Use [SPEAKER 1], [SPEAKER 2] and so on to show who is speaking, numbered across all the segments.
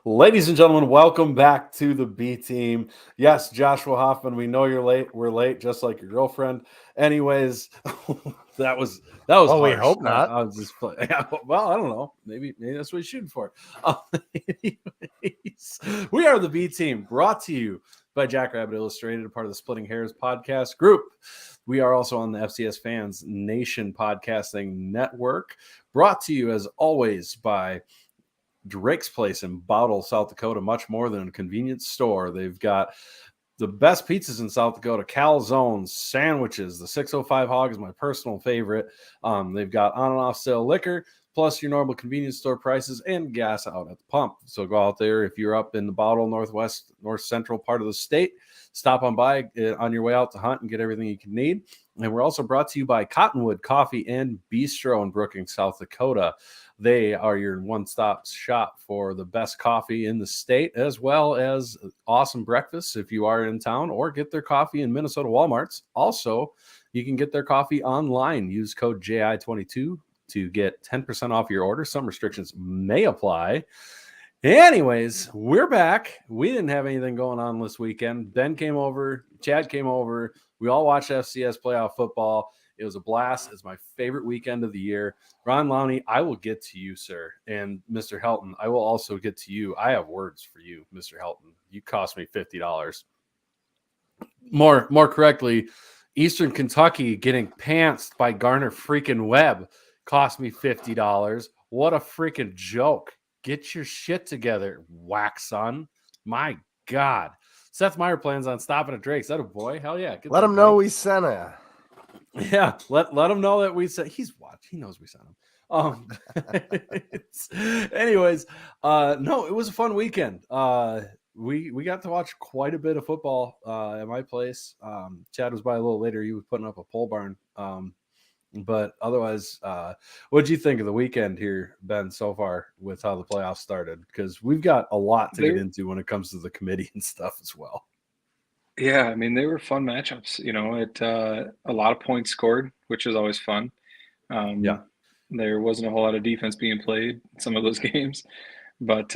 [SPEAKER 1] Ladies and gentlemen, welcome back to the B Team. Yes, Joshua Hoffman, we know you're late. We're late, just like your girlfriend. Anyways, that was
[SPEAKER 2] Well,
[SPEAKER 1] harsh.
[SPEAKER 2] we hope not.
[SPEAKER 1] I was just yeah, well, I don't know. Maybe that's what he's shooting for. Anyways, we are the B Team, brought to you by Jackrabbit Illustrated, a part of the Splitting Hairs podcast group. We are also on the FCS Fans Nation podcasting network, brought to you as always by Drake's Place in Bottle, South Dakota, much more than a convenience store. They've got the best pizzas in South Dakota, calzones, sandwiches. The 605 Hog is my personal favorite. They've got on and off sale liquor, plus your normal convenience store prices and gas out at the pump. So go out there if you're up in the Bottle, northwest, north central part of the state. Stop on by on your way out to hunt and get everything you can need. And we're also brought to you by Cottonwood Coffee and Bistro in Brookings, South Dakota. They are your one-stop shop for the best coffee in the state, as well as awesome breakfasts if you are in town, or get their coffee in Minnesota Walmarts. Also, you can get their coffee online. Use code JI22 to get 10% off your order. Some restrictions may apply. Anyways, we're back. We didn't have anything going on this weekend. Ben came over. Chad came over. We all watched FCS playoff football. It was a blast. It's my favorite weekend of the year. Ron Lowney, I will get to you, sir. And Mr. Helton, I will also get to you. I have words for you, Mr. Helton. You cost me $50. More correctly, Eastern Kentucky getting pantsed by Garner freaking Webb cost me $50. What a freaking joke. Get your shit together, whack son. My God. Seth Meyer plans on stopping at Drake's. That a boy? Hell yeah.
[SPEAKER 2] Let him know we sent it.
[SPEAKER 1] Yeah, let him know that we said he's watched. He knows we sent him. Anyways, no, it was a fun weekend. We got to watch quite a bit of football at my place. Chad was by a little later. He was putting up a pole barn. But otherwise, what did you think of the weekend here, Ben, so far with how the playoffs started? Because we've got a lot to get into when it comes to the committee and stuff as well.
[SPEAKER 3] Yeah, I mean, they were fun matchups. You know, a lot of points scored, which is always fun.
[SPEAKER 1] Yeah.
[SPEAKER 3] There wasn't a whole lot of defense being played in some of those games, but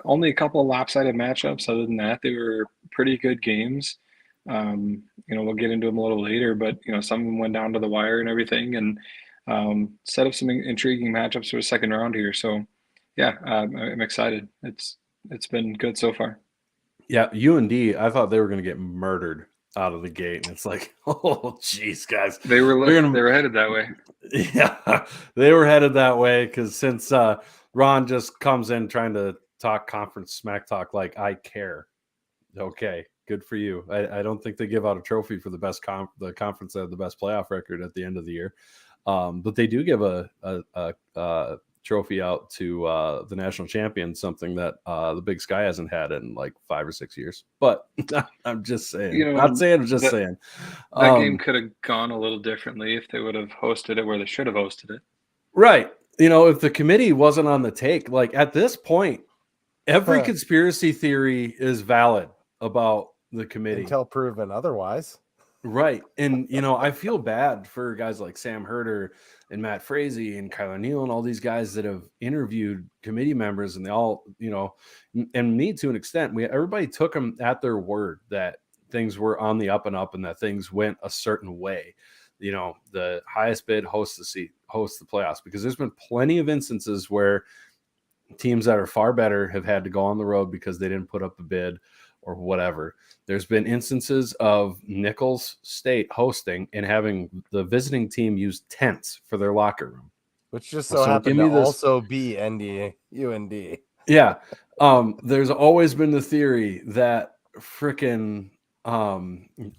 [SPEAKER 3] only a couple of lopsided matchups. Other than that, they were pretty good games. We'll get into them a little later, but some of them went down to the wire and everything, and set up some intriguing matchups for a second round here. So, yeah, I'm excited. It's been good so far.
[SPEAKER 1] Yeah, UND, I thought they were going to get murdered out of the gate, and it's like, oh, geez, guys.
[SPEAKER 3] They were headed that way.
[SPEAKER 1] Yeah, they were headed that way because since Ron just comes in trying to talk conference smack talk like I care. Okay, good for you. I don't think they give out a trophy for the best the conference that had the best playoff record at the end of the year, but they do give a trophy out to the national champion, something that the Big Sky hasn't had in like 5 or 6 years. But I'm just saying, I'm just saying.
[SPEAKER 3] That game could have gone a little differently if they would have hosted it where they should have hosted it.
[SPEAKER 1] Right. If the committee wasn't on the take, like at this point, every conspiracy theory is valid about the committee
[SPEAKER 2] until proven otherwise.
[SPEAKER 1] Right. And, I feel bad for guys like Sam Herder and Matt Frazee and Kyler Neal and all these guys that have interviewed committee members, and they all, and me to an extent, everybody took them at their word that things were on the up and up and that things went a certain way. The highest bid hosts the playoffs, because there's been plenty of instances where teams that are far better have had to go on the road because they didn't put up the bid or whatever. There's been instances of Nichols State hosting and having the visiting team use tents for their locker room,
[SPEAKER 2] which just so happened to also be UND. Yeah.
[SPEAKER 1] There's always been the theory that frickin'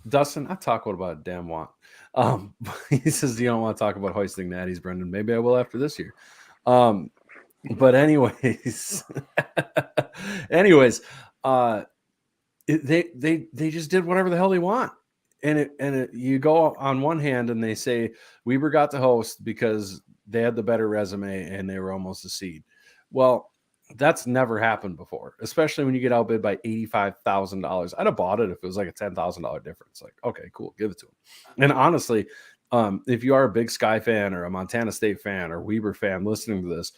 [SPEAKER 1] Dustin, I talk about a damn want. He says you don't want to talk about hoisting natties, Brendan. Maybe I will after this year. But anyways, they just did whatever the hell they want. you go on one hand and they say Weber got to host because they had the better resume and they were almost a seed. Well, that's never happened before, especially when you get outbid by $85,000. I'd have bought it if it was like a $10,000 difference. Like, okay, cool, give it to him. And honestly, if you are a big Sky fan or a Montana State fan or Weber fan listening to this,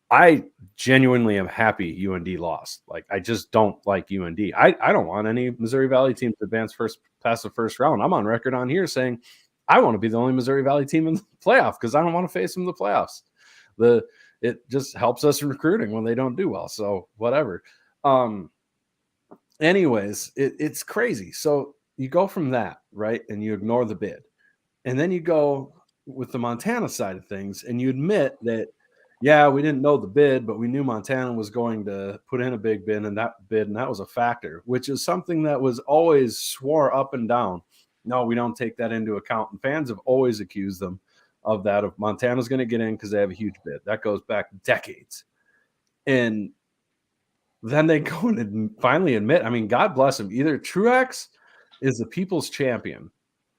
[SPEAKER 1] I genuinely am happy UND lost. Like, I just don't like UND. I don't want any Missouri Valley team to advance past the first round. I'm on record on here saying I want to be the only Missouri Valley team in the playoff because I don't want to face them in the playoffs. It just helps us in recruiting when they don't do well. So whatever. Anyways, it's crazy. So you go from that, right? And you ignore the bid. And then you go with the Montana side of things and you admit that, yeah, we didn't know the bid, but we knew Montana was going to put in a big bid, and that was a factor, which is something that was always swore up and down. No, we don't take that into account. And fans have always accused them of that, of Montana's going to get in because they have a huge bid. That goes back decades. And then they go and finally admit, I mean, God bless him. Either Truex is the people's champion,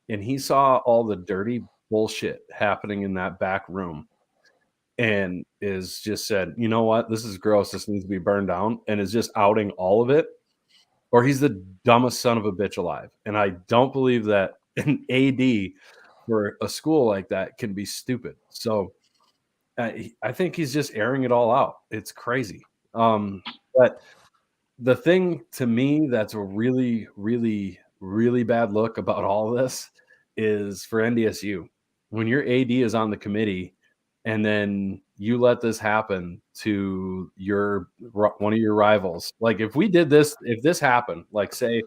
[SPEAKER 1] and he saw all the dirty bullshit happening in that back room and is just said, you know what, this is gross, this needs to be burned down, and is just outing all of it, or he's the dumbest son of a bitch alive. And I don't believe that an AD for a school like that can be stupid. So I think he's just airing it all out. It's crazy. But the thing to me that's a really, really, really bad look about all this is for NDSU. When your AD is on the committee and then you let this happen to one of your rivals. Like if this happened, like say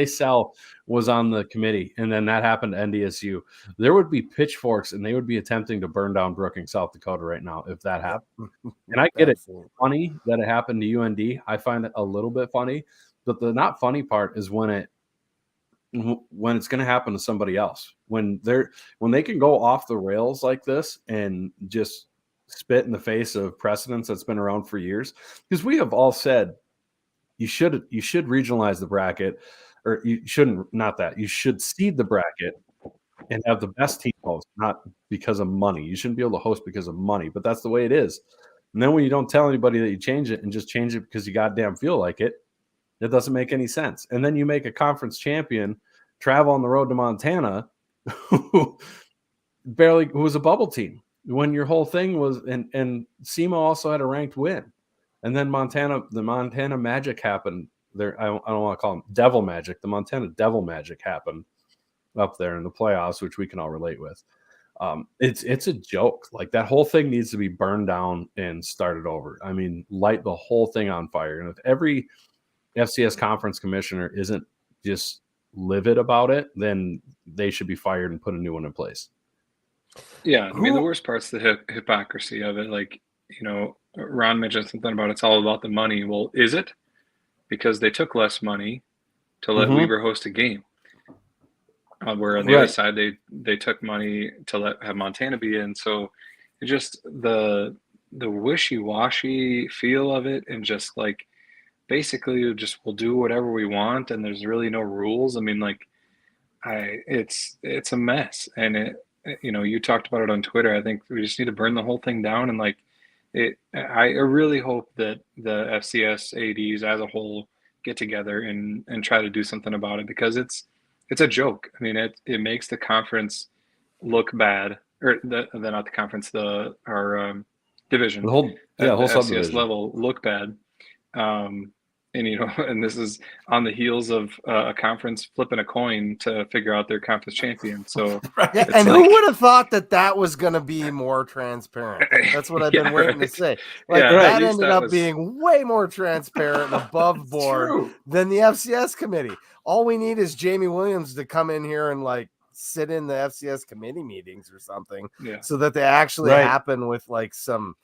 [SPEAKER 1] Sal was on the committee and then that happened to NDSU, there would be pitchforks and they would be attempting to burn down Brookings, South Dakota right now if that happened. And I get it funny that it happened to UND. I find it a little bit funny, but the not funny part is when it's going to happen to somebody else, when they can go off the rails like this and just spit in the face of precedents that's been around for years. Because we have all said you should regionalize the bracket, or you shouldn't, not that you should seed the bracket and have the best team host, not because of money. You shouldn't be able to host because of money, but that's the way it is. And then when you don't tell anybody that you change it and just change it because you goddamn feel like it, it doesn't make any sense. And then you make a conference champion travel on the road to Montana who was a bubble team when your whole thing was, and SEMO also had a ranked win. And then the Montana Magic happened there. I don't want to call them Devil Magic. The Montana Devil Magic happened up there in the playoffs, which we can all relate with. It's a joke. Like that whole thing needs to be burned down and started over. I mean, light the whole thing on fire. And if every FCS conference commissioner isn't just livid about it, then they should be fired and put a new one in place.
[SPEAKER 3] Yeah, I mean, the worst part's the hypocrisy of it. Like, Ron mentioned something about it's all about the money. Well, is it? Because they took less money to let Weber host a game. Where on the other side, they took money to have Montana be in. So it just the wishy-washy feel of it, and just like basically we'll do whatever we want, and there's really no rules. I mean, like it's a mess. And you talked about it on Twitter. I think we just need to burn the whole thing down. And like I really hope that the FCS ADs as a whole get together and try to do something about it, because it's a joke. I mean, it makes the conference look bad, or not the conference, our division,
[SPEAKER 1] the whole
[SPEAKER 3] FCS
[SPEAKER 1] subdivision
[SPEAKER 3] level look bad. And and this is on the heels of a conference flipping a coin to figure out their conference champion. So
[SPEAKER 2] yeah, and who would have thought that was going to be more transparent? That's what I've been waiting to say. Like that ended up being way more transparent and above board than the FCS committee. All we need is Jamie Williams to come in here and like sit in the FCS committee meetings or something, so that they actually happen with like some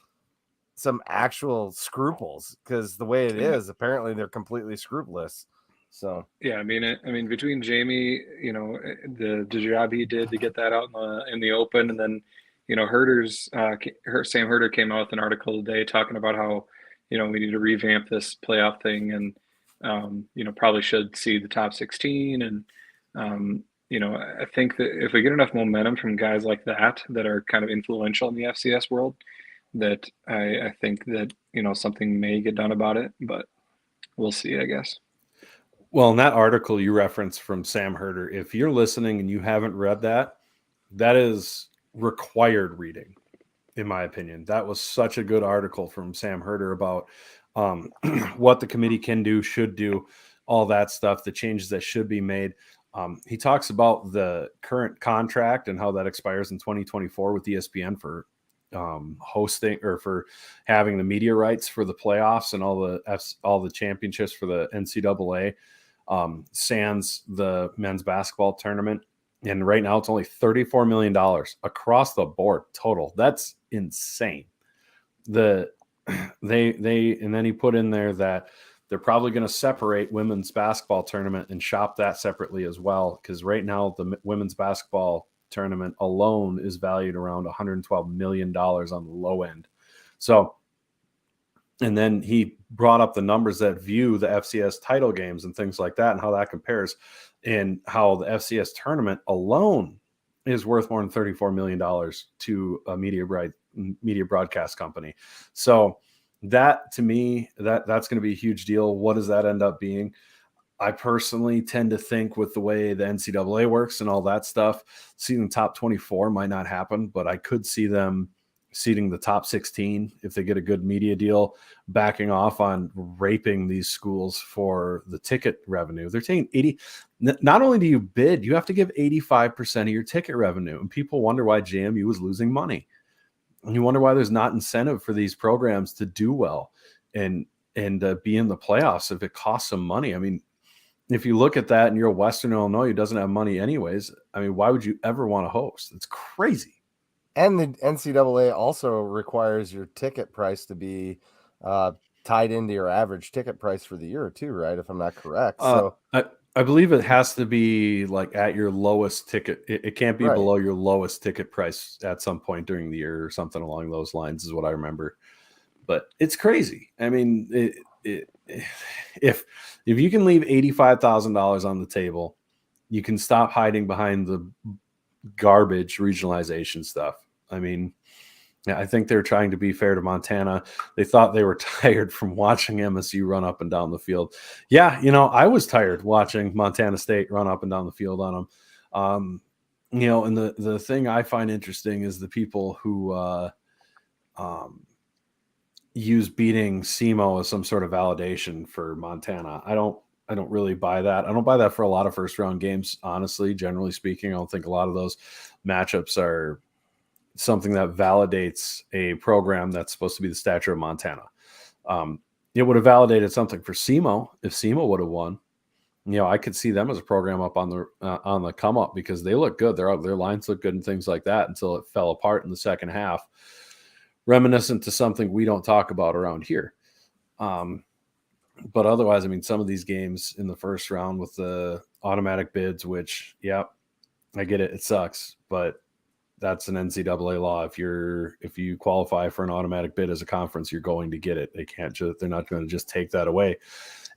[SPEAKER 2] actual scruples, because the way it is, apparently they're completely scrupulous. So
[SPEAKER 3] I mean between Jamie, the job he did to get that out in the open, and then Sam Herder came out with an article today talking about how we need to revamp this playoff thing, and probably should see the top 16. And, I think that if we get enough momentum from guys like that are kind of influential in the FCS world, that I think that, something may get done about it, but we'll see, I guess.
[SPEAKER 1] Well, in that article you referenced from Sam Herder, if you're listening and you haven't read that, that is required reading, in my opinion. That was such a good article from Sam Herder about what the committee can do, should do, all that stuff, the changes that should be made. He talks about the current contract and how that expires in 2024 with ESPN for hosting or for having the media rights for the playoffs and all the championships for the NCAA, sans the men's basketball tournament. And right now it's only $34 million across the board total. That's insane. And then he put in there that they're probably going to separate women's basketball tournament and shop that separately as well. Because right now the women's basketball tournament alone is valued around $112 million on the low end. So, and then he brought up the numbers that view the FCS title games and things like that and how that compares, and how the FCS tournament alone is worth more than $34 million to a media broadcast company. So that, to me, that's going to be a huge deal. What does that end up being? I personally tend to think, with the way the NCAA works and all that stuff, seeding the top 24 might not happen, but I could see them seeding the top 16 if they get a good media deal, backing off on raping these schools for the ticket revenue. They're taking 80. Not only do you bid, you have to give 85% of your ticket revenue. And people wonder why JMU was losing money. And you wonder why there's not incentive for these programs to do well and be in the playoffs if it costs them money. I mean, if you look at that and you're a Western Illinois who doesn't have money anyways, I mean, why would you ever want to host? It's crazy.
[SPEAKER 2] And the NCAA also requires your ticket price to be tied into your average ticket price for the year too, right? If I'm not correct. So
[SPEAKER 1] I believe it has to be like at your lowest ticket. It can't be below your lowest ticket price at some point during the year or something along those lines is what I remember. But it's crazy. I mean, if you can leave $85,000 on the table, you can stop hiding behind the garbage regionalization stuff. I mean, I think they're trying to be fair to Montana. They thought they were tired from watching MSU run up and down the field. Yeah, I was tired watching Montana State run up and down the field on them. And the thing I find interesting is the people who use beating SEMO as some sort of validation for Montana. I don't really buy that. I don't buy that for a lot of first round games, honestly. Generally speaking, I don't think a lot of those matchups are something that validates a program that's supposed to be the stature of Montana. It would have validated something for SEMO if SEMO would have won. I could see them as a program up on the come up because they look good. Their lines look good and things like that until it fell apart in the second half, reminiscent to something we don't talk about around here. But otherwise, I mean, some of these games in the first round with the automatic bids, which, yeah, I get it. It sucks, but that's an NCAA law. If you qualify for an automatic bid as a conference, you're going to get it. They're not going to just take that away.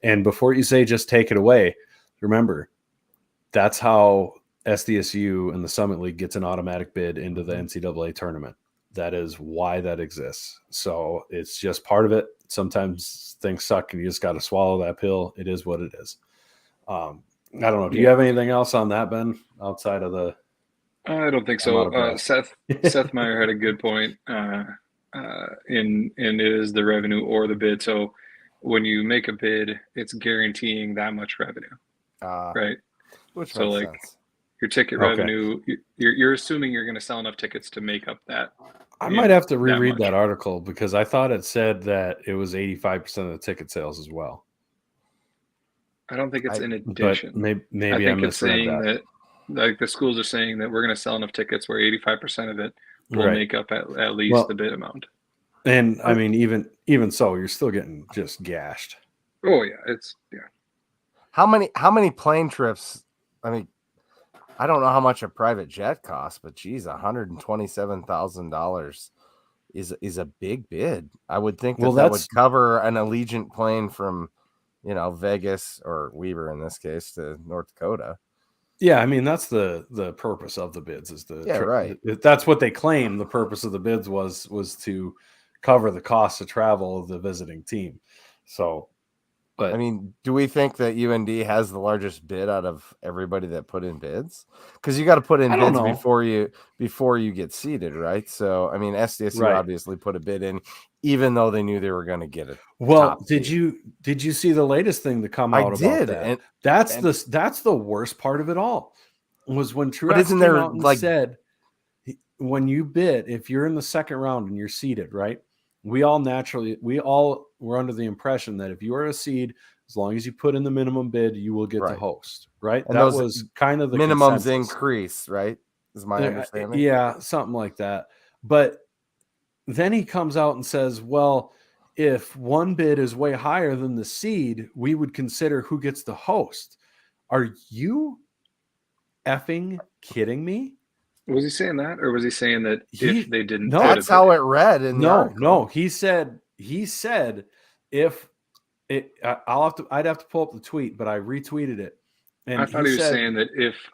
[SPEAKER 1] And before you say just take it away, remember, that's how SDSU and the Summit League gets an automatic bid into the NCAA tournament. That is why that exists. So it's just part of it. Sometimes things suck and you just got to swallow that pill. It is what it is. I don't know. Do you have anything else on that, Ben, outside of the?
[SPEAKER 3] I don't think so. Seth Meyer had a good point. In it is the revenue or the bid. So when you make a bid, it's guaranteeing that much revenue, right?
[SPEAKER 2] Which makes sense.
[SPEAKER 3] Your ticket revenue, you're assuming you're going to sell enough tickets to make up that.
[SPEAKER 1] I might have to reread that article because I thought it said that it was 85% of the ticket sales as well.
[SPEAKER 3] I don't think it's in addition.
[SPEAKER 1] Maybe
[SPEAKER 3] I think it's saying that, like the schools are saying that we're going to sell enough tickets where 85% of it will make up at least the bid amount.
[SPEAKER 1] And I mean, even so, you're still getting just gashed.
[SPEAKER 3] Oh yeah,
[SPEAKER 2] How many plane trips? I mean, I don't know how much a private jet costs, but geez, $127,000 is a big bid. I would think that would cover an Allegiant plane from Vegas or Weber in this case to North Dakota.
[SPEAKER 1] Yeah, I mean that's the purpose of the bids is
[SPEAKER 2] right.
[SPEAKER 1] That's what they claim. The purpose of the bids was to cover the cost of travel of the visiting team. So, but
[SPEAKER 2] I mean, do we think that UND has the largest bid out of everybody that put in bids? Because you got to put in bids before you get seated, right? So, I mean, SDSU obviously put a bid in, even though they knew they were going to get it.
[SPEAKER 1] Well, did you see the latest thing to come out about that?
[SPEAKER 2] And
[SPEAKER 1] that's the worst part of it all. Was when Truex came out and said, when you bid, if you're in the second round and you're seeded, right? We all were under the impression that if you are a seed, as long as you put in the minimum bid, you will get to host, right?
[SPEAKER 2] And
[SPEAKER 1] that was kind of the
[SPEAKER 2] minimums
[SPEAKER 1] consensus.
[SPEAKER 2] Increase, right? Is my understanding.
[SPEAKER 1] Yeah, something like that. But then he comes out and says, well, if one bid is way higher than the seed, we would consider who gets to host. Are you effing kidding me?
[SPEAKER 3] Was he saying that, or was he saying that if they didn't?
[SPEAKER 2] No, that's how it read in the article.
[SPEAKER 1] No. He said if it, I'd have to pull up the tweet, but I retweeted it. And
[SPEAKER 3] I thought he was saying that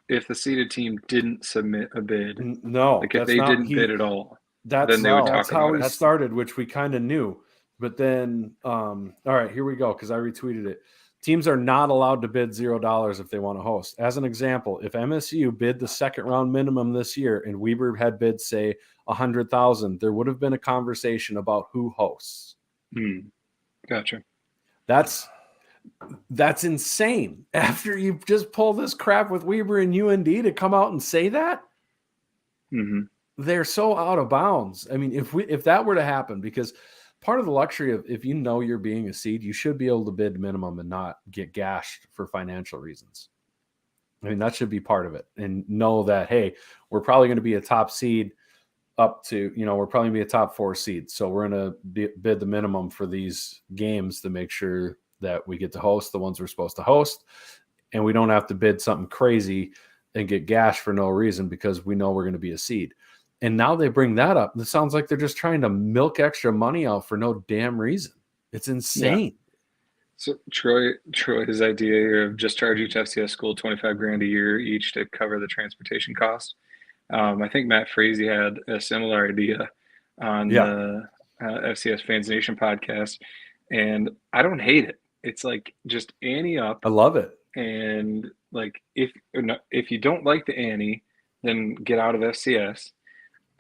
[SPEAKER 3] if the seeded team didn't submit a bid,
[SPEAKER 1] like
[SPEAKER 3] if they didn't bid at all,
[SPEAKER 1] then they would talk about it. That's how he started, which we kind of knew. But then, all right, here we go, because I retweeted it. Teams are not allowed to bid $0 if they want to host. As an example, if MSU bid the second round minimum this year and Weber had bid, say, 100,000, there would have been a conversation about who hosts.
[SPEAKER 3] Gotcha.
[SPEAKER 1] That's insane. After you just pull this crap with Weber and UND to come out and say that, they're so out of bounds. I mean, if that were to happen, because part of the luxury of if you know you're being a seed, you should be able to bid minimum and not get gashed for financial reasons. I mean, that should be part of it. And know that, hey, we're probably going to be a top seed up to, we're probably going to be a top 4 seed. So we're going to bid the minimum for these games to make sure that we get to host the ones we're supposed to host. And we don't have to bid something crazy and get gashed for no reason because we know we're going to be a seed. And now they bring that up. It sounds like they're just trying to milk extra money out for no damn reason. It's insane.
[SPEAKER 3] Yeah. So Troy's idea here of just charge each FCS school $25,000 a year each to cover the transportation cost. I think Matt Frazee had a similar idea on the FCS Fans Nation podcast, and I don't hate it. It's like just ante up.
[SPEAKER 1] I love it.
[SPEAKER 3] And like if you don't like the ante, then get out of FCS.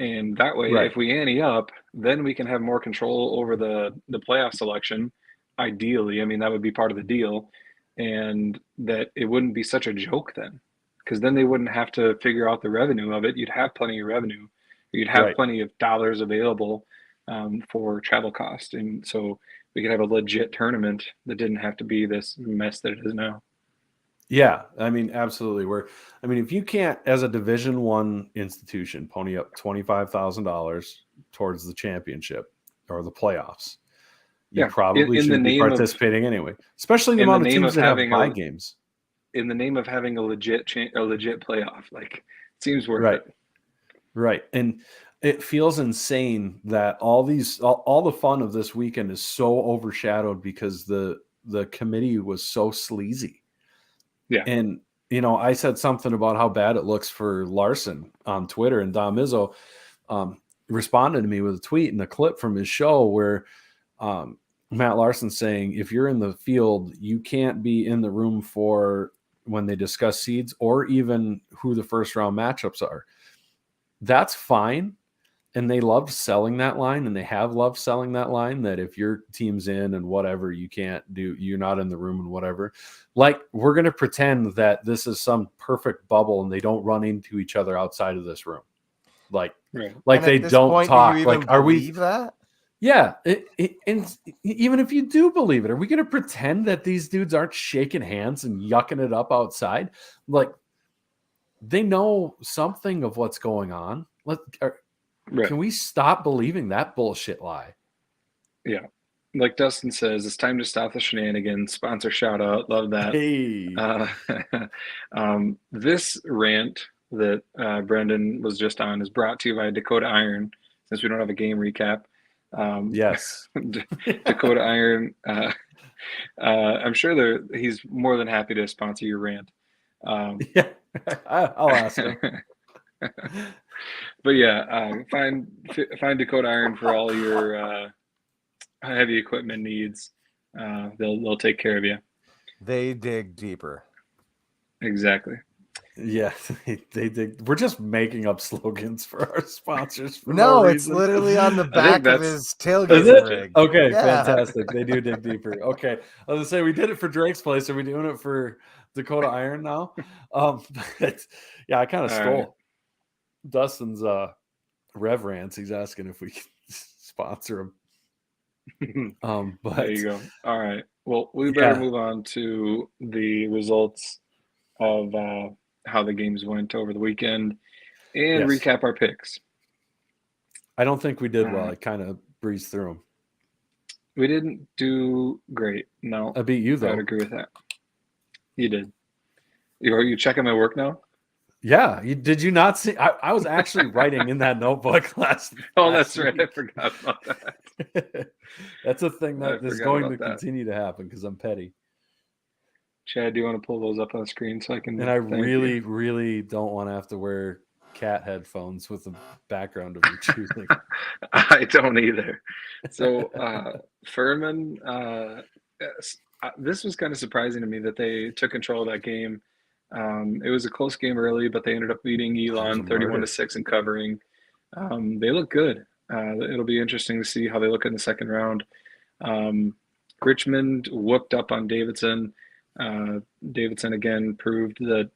[SPEAKER 3] And that way, if we ante up, then we can have more control over the playoff selection. Ideally, I mean, that would be part of the deal. And that it wouldn't be such a joke then. Because then they wouldn't have to figure out the revenue of it. You'd have plenty of revenue. You'd have plenty of dollars available for travel cost. And so we could have a legit tournament that didn't have to be this mess that it is now.
[SPEAKER 1] Yeah, I mean, absolutely. If you can't, as a Division I institution, pony up $25,000 towards the championship or the playoffs, you probably should be participating anyway. Especially the amount of teams that have bye games.
[SPEAKER 3] In the name of having a legit playoff, like it seems worth it.
[SPEAKER 1] Right, and it feels insane that all the fun of this weekend is so overshadowed because the committee was so sleazy.
[SPEAKER 3] Yeah.
[SPEAKER 1] And, I said something about how bad it looks for Larson on Twitter, and Dom Izzo responded to me with a tweet and a clip from his show where Matt Larson saying, if you're in the field, you can't be in the room for when they discuss seeds or even who the first round matchups are. That's fine. And they loved selling that line, and they have loved selling that line that if your team's in and whatever, you're not in the room and whatever. Like, we're going to pretend that this is some perfect bubble and they don't run into each other outside of this room. Like they don't talk. Are we
[SPEAKER 2] that?
[SPEAKER 1] Yeah. And even if you do believe it, are we going to pretend that these dudes aren't shaking hands and yucking it up outside? Like, they know something of what's going on. Can we stop believing that bullshit lie?
[SPEAKER 3] Yeah. Like Dustin says, it's time to stop the shenanigans. Sponsor shout out. Love that.
[SPEAKER 1] Hey.
[SPEAKER 3] This rant that Brendan was just on is brought to you by Dakota Iron, since we don't have a game recap.
[SPEAKER 1] Yes.
[SPEAKER 3] Dakota Iron I'm sure he's more than happy to sponsor your rant.
[SPEAKER 1] Yeah, I'll ask him.
[SPEAKER 3] But yeah, find Dakota Iron for all your heavy equipment needs. They'll take care of you.
[SPEAKER 2] They dig deeper.
[SPEAKER 3] Exactly.
[SPEAKER 1] Yeah, they dig. We're just making up slogans for our sponsors. For
[SPEAKER 2] no,
[SPEAKER 1] it's
[SPEAKER 2] reason. Literally on the back of his tailgate rig.
[SPEAKER 1] Okay, yeah. Fantastic. They do dig deeper. Okay, I was gonna say we did it for Drake's Place. Are we doing it for Dakota Iron now? But, yeah, I kind of stole Dustin's Rev rants. He's asking if we can sponsor him. But
[SPEAKER 3] there you go. All right. Well, we better move on to the results of how the games went over the weekend and recap our picks.
[SPEAKER 1] I don't think we did well. I kind of breezed through them.
[SPEAKER 3] We didn't do great. No,
[SPEAKER 1] I beat you though.
[SPEAKER 3] I would agree with that. You did. Are you checking my work now?
[SPEAKER 1] Yeah. Did you not see? I was actually writing in that notebook last.
[SPEAKER 3] That's week. Right. I forgot about that.
[SPEAKER 1] That's a thing that is going to continue to happen because I'm petty.
[SPEAKER 3] Chad, do you want to pull those up on the screen so I can?
[SPEAKER 1] And I really don't want to have to wear cat headphones with the background of you choosing.
[SPEAKER 3] I don't either. So Furman, this was kind of surprising to me that they took control of that game. It was a close game early, but they ended up beating Elon 31-6 and covering. They look good. It'll be interesting to see how they look in the second round. Richmond whooped up on Davidson. Davidson again proved that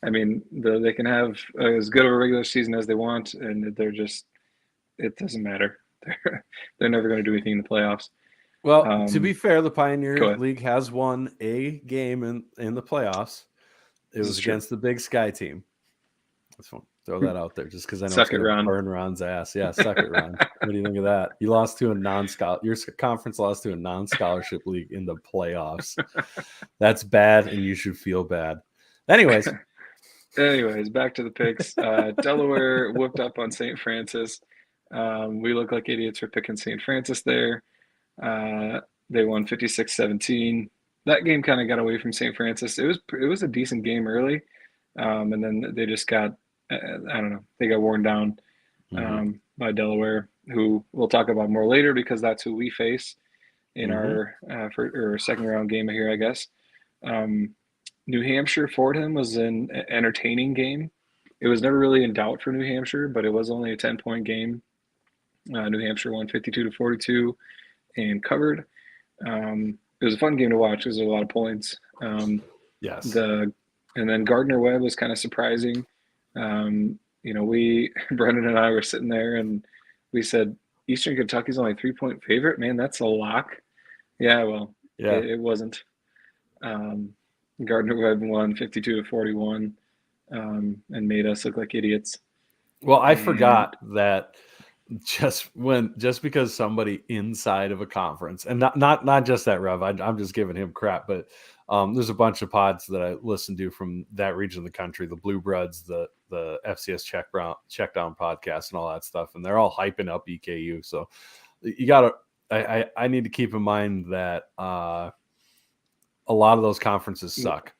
[SPEAKER 3] they can have as good of a regular season as they want, and it doesn't matter. They're never going to do anything in the playoffs.
[SPEAKER 1] Well, to be fair, the Pioneer League has won a game in the playoffs. It was against the Big Sky team. Let's throw that out there just because I know it's going to burn Ron's ass. Yeah, suck it, Ron. What do you think of that? You lost to a your conference lost to a non-scholarship league in the playoffs. That's bad, and you should feel bad. Anyways,
[SPEAKER 3] back to the picks. Delaware whooped up on St. Francis. We look like idiots for picking St. Francis there. They won 56-17. That game kind of got away from St. Francis. It was a decent game early, and then they just got I don't know. They got worn down by Delaware, who we'll talk about more later because that's who we face in our second round game here, I guess. New Hampshire Fordham was an entertaining game. It was never really in doubt for New Hampshire, but it was only a 10-point game. New Hampshire won 52-42 and covered. It was a fun game to watch because there was a lot of points.
[SPEAKER 1] Yes.
[SPEAKER 3] And then Gardner Webb was kind of surprising. Brendan and I were sitting there and we said, Eastern Kentucky's only 3-point favorite. Man, that's a lock. Yeah, well, it wasn't. Gardner Webb won 52-41 and made us look like idiots.
[SPEAKER 1] Well, I forgot that just because somebody inside of a conference, and not just that Rev, I'm just giving him crap, but there's a bunch of pods that I listen to from that region of the country, the Blue Bloods, the FCS Checkdown podcast and all that stuff, and they're all hyping up EKU. So you gotta, I need to keep in mind that a lot of those conferences suck.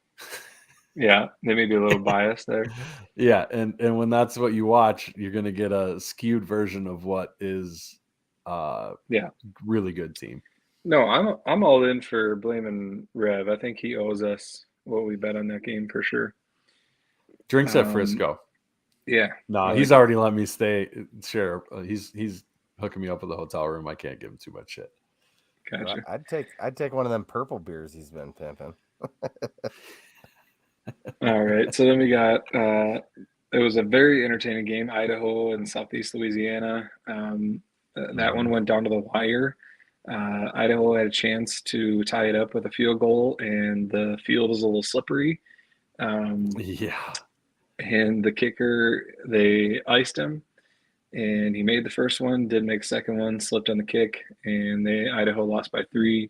[SPEAKER 3] Yeah, they may be a little biased there.
[SPEAKER 1] Yeah, and when that's what you watch, you're going to get a skewed version of what is really good team.
[SPEAKER 3] No, I'm all in for blaming Rev. I think he owes us what we bet on that game for sure.
[SPEAKER 1] Drinks at Frisco.
[SPEAKER 3] Yeah.
[SPEAKER 1] No, he's already let me stay. Sure, he's hooking me up with a hotel room. I can't give him too much shit.
[SPEAKER 3] Gotcha.
[SPEAKER 2] I'd take one of them purple beers he's been pimping.
[SPEAKER 3] All right, so then we got it was a very entertaining game, Idaho and Southeast Louisiana. That one went down to the wire. Idaho had a chance to tie it up with a field goal, and the field was a little slippery. And the kicker, they iced him, and he made the first one, didn't make the second one, slipped on the kick, and Idaho lost by 3.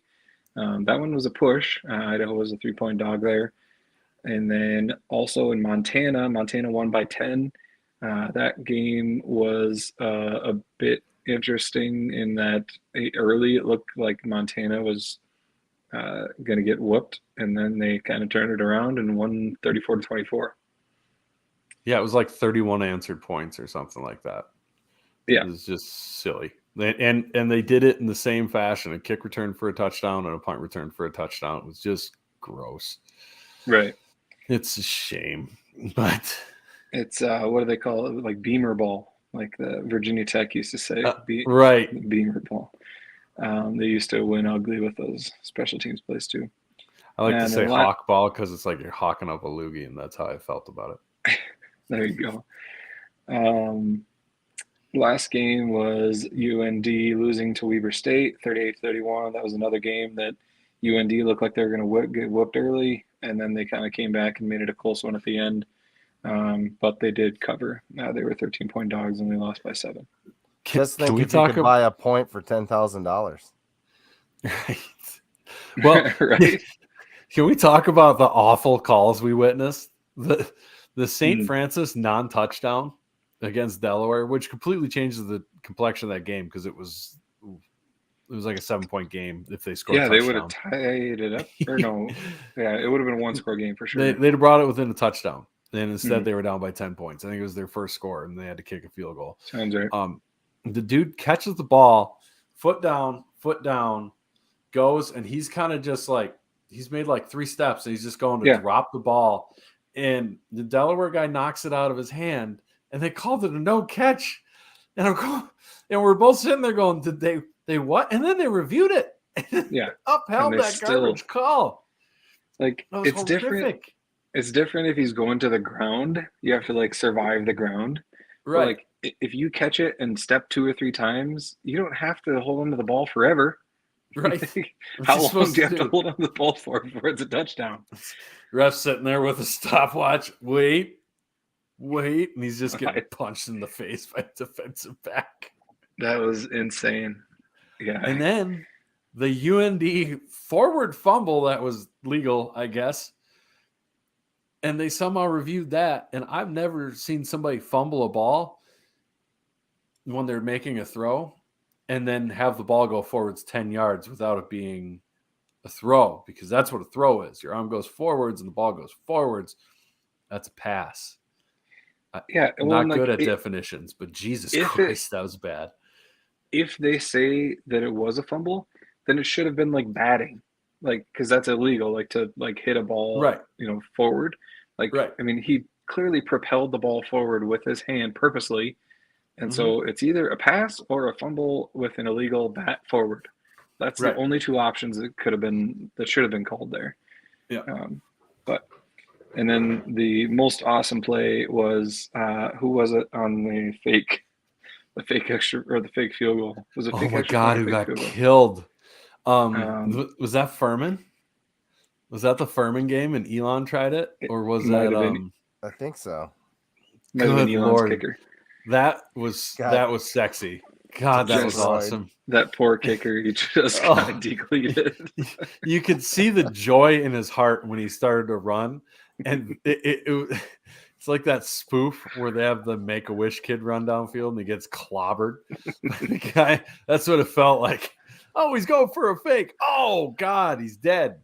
[SPEAKER 3] That one was a push. Idaho was a 3-point dog there. And then also in Montana won by 10. That game was a bit interesting in that early it looked like Montana was going to get whooped, and then they kind of turned it around and won 34-24.
[SPEAKER 1] Yeah, it was like 31 answered points or something like that.
[SPEAKER 3] Yeah,
[SPEAKER 1] it was just silly. And they did it in the same fashion: a kick return for a touchdown and a punt return for a touchdown. It was just gross.
[SPEAKER 3] Right.
[SPEAKER 1] It's a shame, but
[SPEAKER 3] it's what do they call it? Like Beamer ball, like the Virginia Tech used to say.
[SPEAKER 1] Right,
[SPEAKER 3] Beamer ball. They used to win ugly with those special teams plays too.
[SPEAKER 1] I like to say hawk ball because it's like you're hawking up a loogie, and that's how I felt about it.
[SPEAKER 3] There you go. Last game was UND losing to Weber State, 38-31. That was another game that UND looked like they were going to get whooped early, and then they kind of came back and made it a close one at the end. But they did cover. They were 13-point dogs, and they lost by 7.
[SPEAKER 2] Just think if you could buy a point for $10,000.
[SPEAKER 1] Right. Well,
[SPEAKER 3] right.
[SPEAKER 1] Can we talk about the awful calls we witnessed? The St. Francis non-touchdown against Delaware, which completely changes the complexion of that game because it was like a 7-point game if they scored.
[SPEAKER 3] Yeah, they would have tied it up. Or no, yeah, it would have been a 1-score game for sure.
[SPEAKER 1] They'd have brought it within a touchdown, and instead they were down by 10 points. I think it was their first score, and they had to kick a field goal.
[SPEAKER 3] Sounds right.
[SPEAKER 1] The dude catches the ball, foot down, goes, and he's kind of just like he's made like 3 steps, and he's just going to drop the ball, and the Delaware guy knocks it out of his hand, and they called it a no catch. And I'm going, and we're both sitting there going, did they what? And then they reviewed it.
[SPEAKER 3] Yeah,
[SPEAKER 1] upheld that garbage call.
[SPEAKER 3] Like it's horrific. Different. It's different if he's going to the ground. You have to like survive the ground.
[SPEAKER 1] Right.
[SPEAKER 3] But, like if you catch it and step 2 or 3 times, you don't have to hold onto the ball forever.
[SPEAKER 1] Right.
[SPEAKER 3] How long do you have to hold on to the ball for before it's a touchdown?
[SPEAKER 1] Ref's sitting there with a stopwatch. Wait, and he's just getting punched in the face by a defensive back.
[SPEAKER 3] That was insane. Yeah.
[SPEAKER 1] And then the UND forward fumble that was legal, I guess. And they somehow reviewed that. And I've never seen somebody fumble a ball when they're making a throw and then have the ball go forwards 10 yards without it being a throw, because that's what a throw is. Your arm goes forwards and the ball goes forwards. That's a pass.
[SPEAKER 3] Yeah,
[SPEAKER 1] I'm not good at definitions, but Jesus Christ, that was bad.
[SPEAKER 3] If they say that it was a fumble, then it should have been like batting, like because that's illegal, like to like hit a ball,
[SPEAKER 1] right?
[SPEAKER 3] Forward, like
[SPEAKER 1] right.
[SPEAKER 3] I mean, he clearly propelled the ball forward with his hand purposely, and so it's either a pass or a fumble with an illegal bat forward. That's the only 2 options that should have been called there.
[SPEAKER 1] Yeah.
[SPEAKER 3] And then the most awesome play was who was it on the fake extra or the fake field goal? Was it?
[SPEAKER 1] Oh my God, who got killed? Was that Furman? Was that the Furman game and Elon tried it, or was that?
[SPEAKER 2] I think so.
[SPEAKER 3] Good Lord, kicker.
[SPEAKER 1] That was sexy. God, that was awesome.
[SPEAKER 3] That poor kicker, he just got depleted.
[SPEAKER 1] You could see the joy in his heart when he started to run. And it's like that spoof where they have the Make-A-Wish kid run downfield and he gets clobbered. The guy, that's what it felt like. Oh, he's going for a fake. Oh, God, he's dead.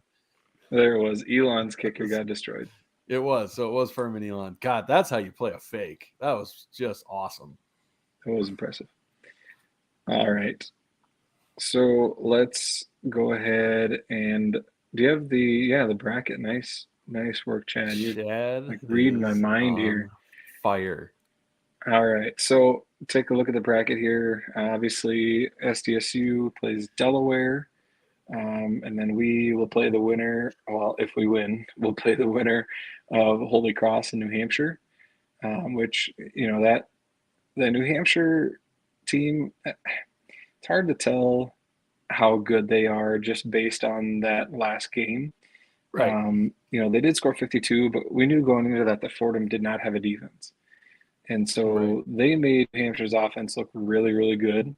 [SPEAKER 3] There it was. Elon's kicker got destroyed.
[SPEAKER 1] It was. So it was Furman Elon. God, that's how you play a fake. That was just awesome.
[SPEAKER 3] That was impressive. All right. So let's go ahead and do you have the bracket? Nice work, Chad. You're like reading my mind here.
[SPEAKER 1] Fire.
[SPEAKER 3] All right. So take a look at the bracket here. Obviously, SDSU plays Delaware. And then we will play the winner. Well, if we win, we'll play the winner of Holy Cross in New Hampshire, which, that the New Hampshire team, it's hard to tell how good they are just based on that last game.
[SPEAKER 1] Right.
[SPEAKER 3] They did score 52, but we knew going into that Fordham did not have a defense. And so they made New Hampshire's offense look really, really good.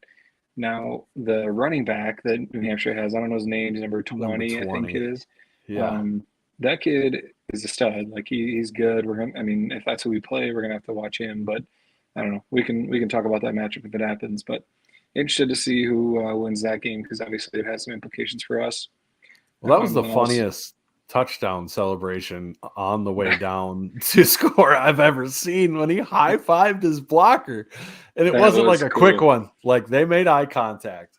[SPEAKER 3] Now, the running back that New Hampshire has, I don't know his name, number 20, I think it is.
[SPEAKER 1] Yeah.
[SPEAKER 3] That kid is a stud. Like he's good. If that's who we play, we're gonna have to watch him. But I don't know. We can talk about that matchup if it happens. But interested to see who wins that game because obviously it has some implications for us.
[SPEAKER 1] Well, that was the funniest touchdown celebration on the way down to score I've ever seen when he high-fived his blocker. And it wasn't like a quick one. Like they made eye contact.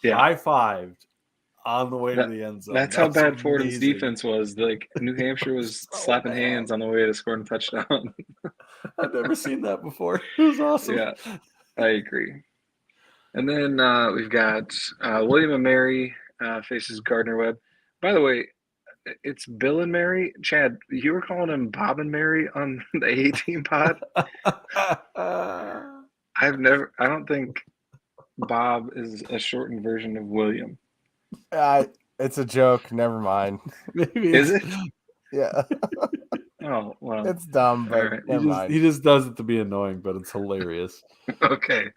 [SPEAKER 1] Yeah. High-fived on the way to the end zone.
[SPEAKER 3] That's how bad Fordham's defense was. Like New Hampshire was slapping hands on the way to scoring a touchdown.
[SPEAKER 1] I've never seen that before. It was awesome.
[SPEAKER 3] Yeah, I agree. And then we've got William and Mary faces Gardner Webb. By the way, it's Bill and Mary. Chad, you were calling him Bob and Mary on the A-Team pod? I don't think Bob is a shortened version of William.
[SPEAKER 2] It's a joke. Never mind.
[SPEAKER 1] Maybe
[SPEAKER 3] is it?
[SPEAKER 2] Yeah.
[SPEAKER 3] Oh, well.
[SPEAKER 2] It's dumb, but
[SPEAKER 3] right.
[SPEAKER 2] never mind.
[SPEAKER 1] He just does it to be annoying, but it's hilarious.
[SPEAKER 3] Okay.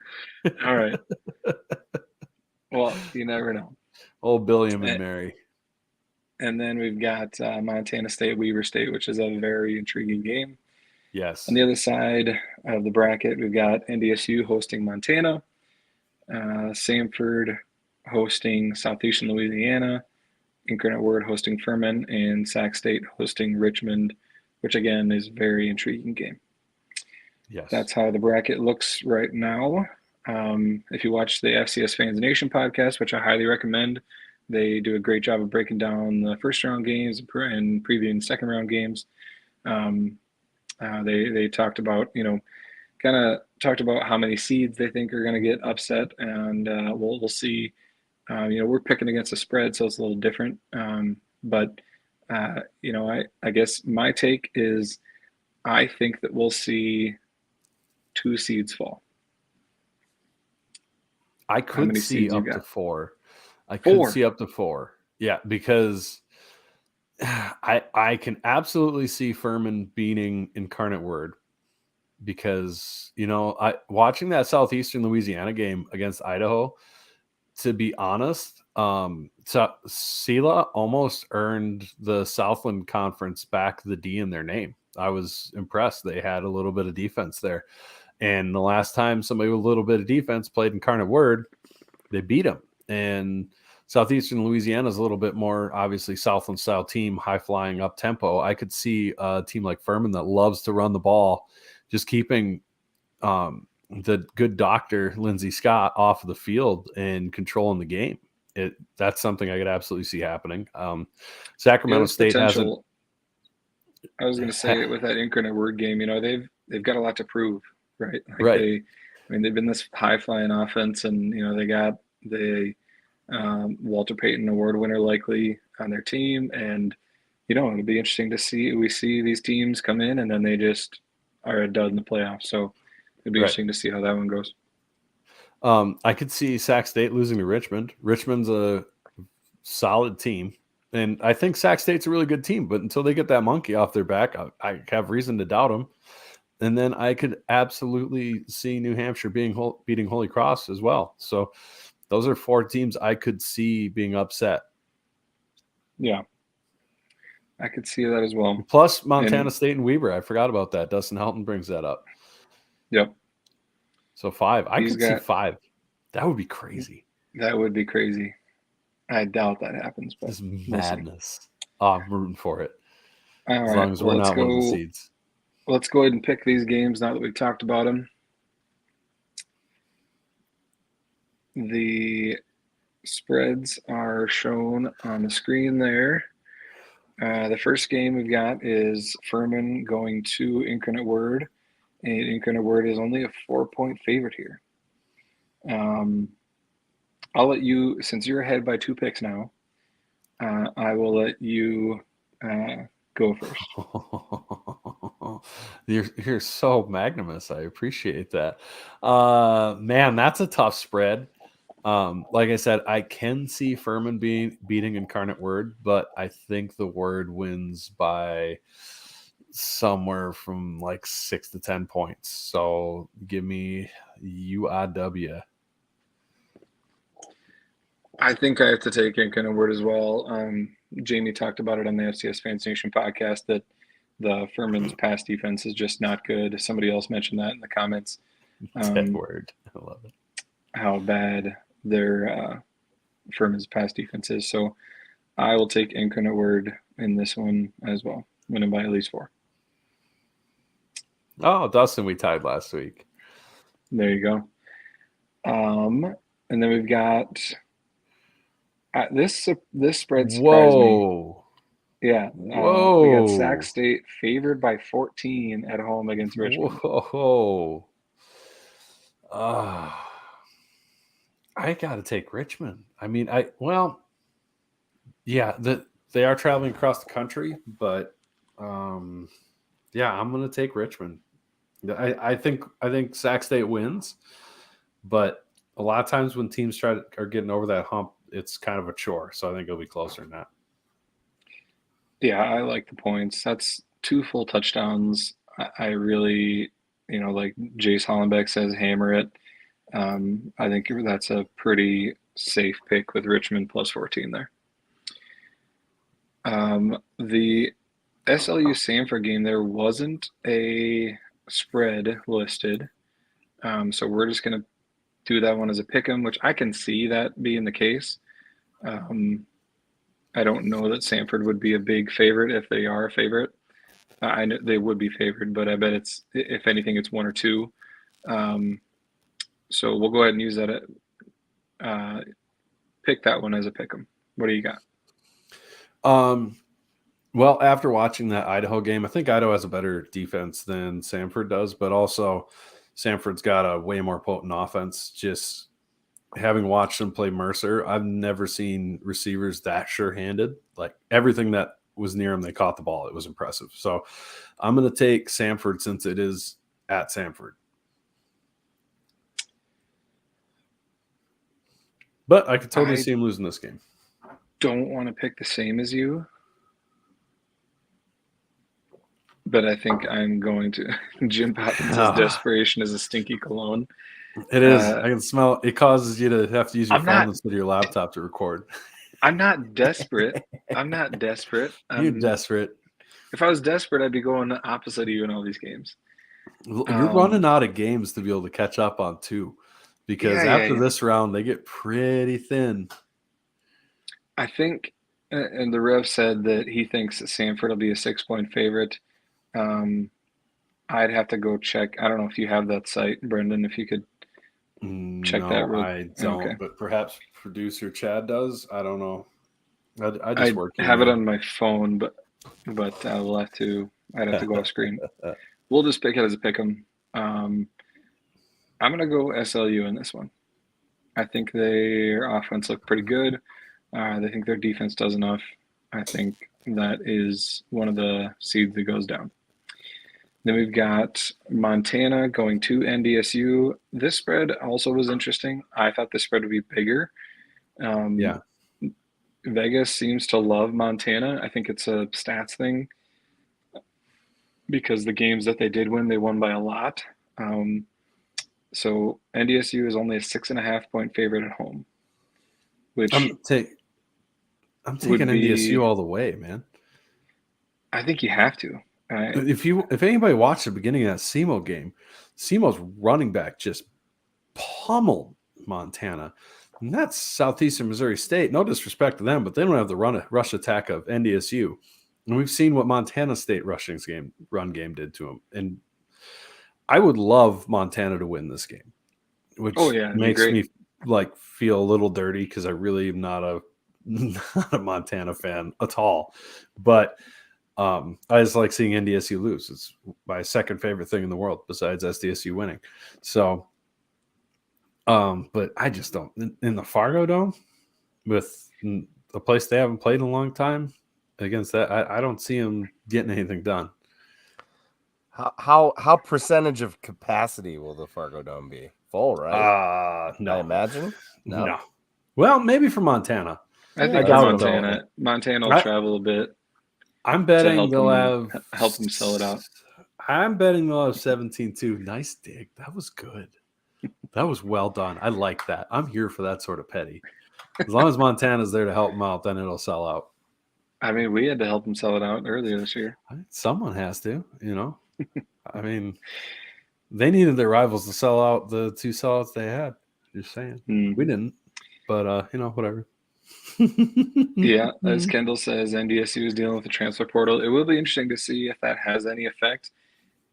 [SPEAKER 3] All right. Well, you never know.
[SPEAKER 1] Old Billiam and Mary.
[SPEAKER 3] And then we've got Montana State, Weber State, which is a very intriguing game.
[SPEAKER 1] Yes.
[SPEAKER 3] On the other side of the bracket, we've got NDSU hosting Montana, Samford hosting Southeastern Louisiana, Incarnate Word hosting Furman, and Sac State hosting Richmond, which again is a very intriguing game.
[SPEAKER 1] Yes.
[SPEAKER 3] That's how the bracket looks right now. If you watch the FCS Fans Nation podcast, which I highly recommend, they do a great job of breaking down the first round games and previewing second round games. They talked about, talked about how many seeds they think are going to get upset, and we'll see. We're picking against a spread, so it's a little different. But I guess my take is I think that we'll see 2 seeds fall.
[SPEAKER 1] I could see up to 4. I could see up to 4. Yeah, because I can absolutely see Furman beating Incarnate Word because, watching that Southeastern Louisiana game against Idaho, to be honest, Sela almost earned the Southland Conference back the D in their name. I was impressed. They had a little bit of defense there. And the last time somebody with a little bit of defense played Incarnate Word, they beat them. And Southeastern Louisiana is a little bit more, obviously, Southland style team, high flying up tempo. I could see a team like Furman that loves to run the ball, just keeping the good doctor, Lindsey Scott, off of the field and controlling the game. That's something I could absolutely see happening. Sacramento State hasn't.
[SPEAKER 3] I was going to say with that Incarnate Word game, they've got a lot to prove, right?
[SPEAKER 1] Right.
[SPEAKER 3] They've been this high flying offense, and they got the Walter Payton Award winner likely on their team, and it'll be interesting to see. We see these teams come in and then they just are a dud in the playoffs. So it'd be interesting to see how that one goes.
[SPEAKER 1] I could see Sac State losing to Richmond. Richmond's a solid team, and I think Sac State's a really good team. But until they get that monkey off their back, I have reason to doubt them. And then I could absolutely see New Hampshire beating Holy Cross as well. So those are 4 teams I could see being upset.
[SPEAKER 3] Yeah, I could see that as well.
[SPEAKER 1] Plus Montana State and Weber. I forgot about that. Dustin Helton brings that up.
[SPEAKER 3] Yep.
[SPEAKER 1] So 5. I could see 5. That would be crazy.
[SPEAKER 3] That would be crazy. I doubt that happens. But
[SPEAKER 1] it's madness. I'm rooting for it.
[SPEAKER 3] All
[SPEAKER 1] as long as we're not one of the seeds.
[SPEAKER 3] Let's go ahead and pick these games now that we've talked about them. The spreads are shown on the screen there. The first game we've got is Furman going to Incarnate Word, and Incarnate Word is only a 4-point favorite here. I'll let you, since you're ahead by 2 picks now, I will let you go first.
[SPEAKER 1] You're so magnanimous. I appreciate that. Man, that's a tough spread. Like I said, I can see Furman beating Incarnate Word, but I think the Word wins by somewhere from like 6 to 10 points. So give me UIW.
[SPEAKER 3] I think I have to take Incarnate Word as well. Jamie talked about it on the FCS Fans Nation podcast that the Furman's pass defense is just not good. Somebody else mentioned that in the comments.
[SPEAKER 1] That word. I love it.
[SPEAKER 3] how bad their Furman's pass defense is. So I will take Incarnate Word in this one as well, winning by at least 4.
[SPEAKER 1] Oh, Dustin, we tied last week.
[SPEAKER 3] There you go. And then we've got this spread surprised me. Yeah. We got Sac State favored by 14 at home against Richmond.
[SPEAKER 1] Whoa. I got to take Richmond. I mean, they are traveling across the country, but I'm going to take Richmond. I think Sac State wins, but a lot of times when teams are getting over that hump, it's kind of a chore. So I think it'll be closer than that.
[SPEAKER 3] Yeah, I like the points. That's 2 full touchdowns. I really, like Jace Hollenbeck says, hammer it. I think that's a pretty safe pick with Richmond plus 14 there. The SLU Samford game, there wasn't a spread listed. So we're just going to do that one as a pick 'em, which I can see that being the case. I don't know that Samford would be a big favorite if they are a favorite. I know they would be favored, but I bet it's, if anything, it's 1 or 2. So we'll go ahead and use that. Pick that one as a pick 'em. What do you got?
[SPEAKER 1] Well, after watching that Idaho game, I think Idaho has a better defense than Samford does, but also Samford's got a way more potent offense. Just having watched them play Mercer, I've never seen receivers that sure-handed. Like everything that was near them, they caught the ball. It was impressive. So I'm going to take Samford since it is at Samford. But I could totally see him losing this game.
[SPEAKER 3] Don't want to pick the same as you, but I think I'm going to. Jim Poppins' desperation is a stinky cologne.
[SPEAKER 1] It is. I can smell it. It causes you to have to use your phone instead of your laptop to record.
[SPEAKER 3] I'm not desperate. You're desperate. If I was desperate, I'd be going the opposite of you in all these games.
[SPEAKER 1] You're running out of games to be able to catch up on too, because after this round, they get pretty thin.
[SPEAKER 3] I think, and the Rev said that he thinks that Samford will be a 6-point favorite. I'd have to go check. I don't know if you have that site, Brendan, if you could check that.
[SPEAKER 1] I don't, but perhaps producer Chad does. I don't know. I
[SPEAKER 3] have it on my phone, but I'd have to go off screen. We'll just pick it as a pick 'em. I'm going to go SLU in this one. I think their offense looked pretty good. They think their defense does enough. I think that is one of the seeds that goes down. Then we've got Montana going to NDSU. This spread also was interesting. I thought the spread would be bigger. Vegas seems to love Montana. I think it's a stats thing because the games that they did win, they won by a lot. So NDSU is only a 6.5-point favorite at home. Which
[SPEAKER 1] I'm taking NDSU all the way, man.
[SPEAKER 3] I think you have to.
[SPEAKER 1] If anybody watched the beginning of that SEMO game, SEMO's running back just pummeled Montana. And that's Southeastern Missouri State. No disrespect to them, but they don't have the rush attack of NDSU. And we've seen what Montana State run game did to them. And I would love Montana to win this game, which makes me feel a little dirty because I really am not a Montana fan at all. But I just like seeing NDSU lose. It's my second favorite thing in the world besides SDSU winning. So, but I just don't in the Fargo Dome with a place they haven't played in a long time against that. I don't see them getting anything done.
[SPEAKER 2] How percentage of capacity will the Fargo Dome be? Full, right?
[SPEAKER 1] No.
[SPEAKER 2] I imagine. No.
[SPEAKER 1] Well, maybe for Montana.
[SPEAKER 3] I think Montana will travel a bit.
[SPEAKER 1] I'm betting they'll
[SPEAKER 3] help them sell it out.
[SPEAKER 1] I'm betting they'll have 17-2. Nice dig. That was good. That was well done. I like that. I'm here for that sort of petty. As long as Montana's there to help them out, then it'll sell out.
[SPEAKER 3] I mean, we had to help them sell it out earlier this year.
[SPEAKER 1] Someone has to, I mean, they needed their rivals to sell out the 2 sellouts they had. Just saying. We didn't. But, whatever.
[SPEAKER 3] Yeah, as Kendall says, NDSU is dealing with the transfer portal. It will be interesting to see if that has any effect.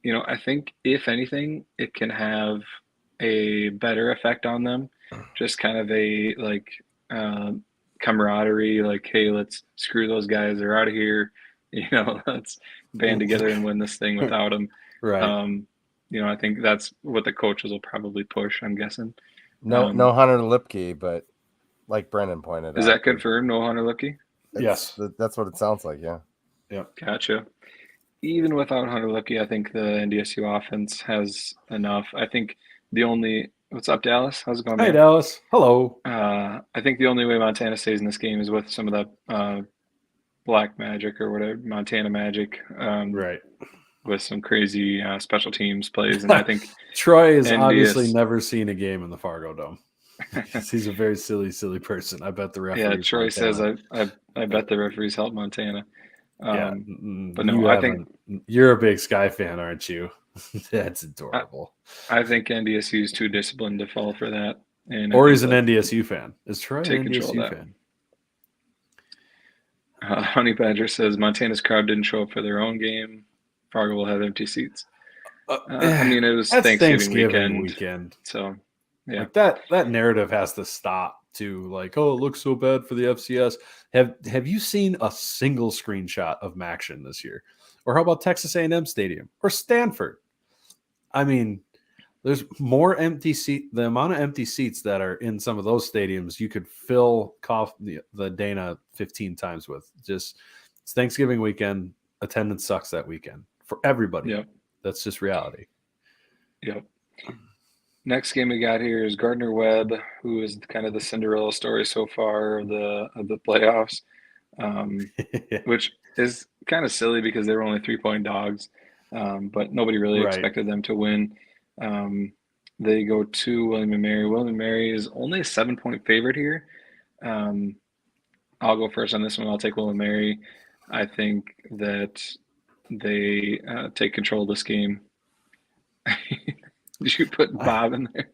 [SPEAKER 3] I think if anything, it can have a better effect on them. Just kind of a camaraderie, like, hey, let's screw those guys. They're out of here. Let's band together and win this thing without them.
[SPEAKER 1] Right.
[SPEAKER 3] I think that's what the coaches will probably push, I'm guessing.
[SPEAKER 2] No Hunter Lipke, but like Brendan pointed out.
[SPEAKER 3] Is that confirmed? No Hunter Lipke?
[SPEAKER 1] Yes.
[SPEAKER 2] That's what it sounds like, yeah.
[SPEAKER 1] Yeah.
[SPEAKER 3] Gotcha. Even without Hunter Lipke, I think the NDSU offense has enough. I think what's up, Dallas? How's it going, man?
[SPEAKER 1] Hey, Dallas. Hello.
[SPEAKER 3] I think the only way Montana stays in this game is with some of that black magic or whatever, Montana magic.
[SPEAKER 1] Right.
[SPEAKER 3] With some crazy special teams plays. And I think
[SPEAKER 1] Troy has obviously never seen a game in the Fargo Dome. He's a very silly, silly person. I bet the referees.
[SPEAKER 3] Yeah, Troy says I bet the referees help Montana. But no, I think
[SPEAKER 1] you're a big Sky fan, aren't you? That's adorable.
[SPEAKER 3] I think NDSU is too disciplined to fall for that.
[SPEAKER 1] Or he's an NDSU fan. Is Troy an NDSU fan?
[SPEAKER 3] Honey Badger says Montana's crowd didn't show up for their own game. Fargo will have empty seats. It was Thanksgiving weekend. So, yeah.
[SPEAKER 1] Like that narrative has to stop too. Like, oh, it looks so bad for the FCS. Have you seen a single screenshot of Maction this year? Or how about Texas A&M Stadium or Stanford? I mean, there's more empty seat. The amount of empty seats that are in some of those stadiums, you could fill the Dana 15 times with. It's Thanksgiving weekend. Attendance sucks that weekend for everybody.
[SPEAKER 3] Yep.
[SPEAKER 1] That's just reality.
[SPEAKER 3] Yep. Next game we got here is Gardner Webb, who is kind of the Cinderella story so far of the playoffs, which is kind of silly because they were only 3-point dogs, but nobody really expected them to win. They go to William & Mary. William & Mary is only a 7-point favorite here. I'll go first on this one. I'll take William & Mary. I think that they take control of this game. Did you put Bob in there?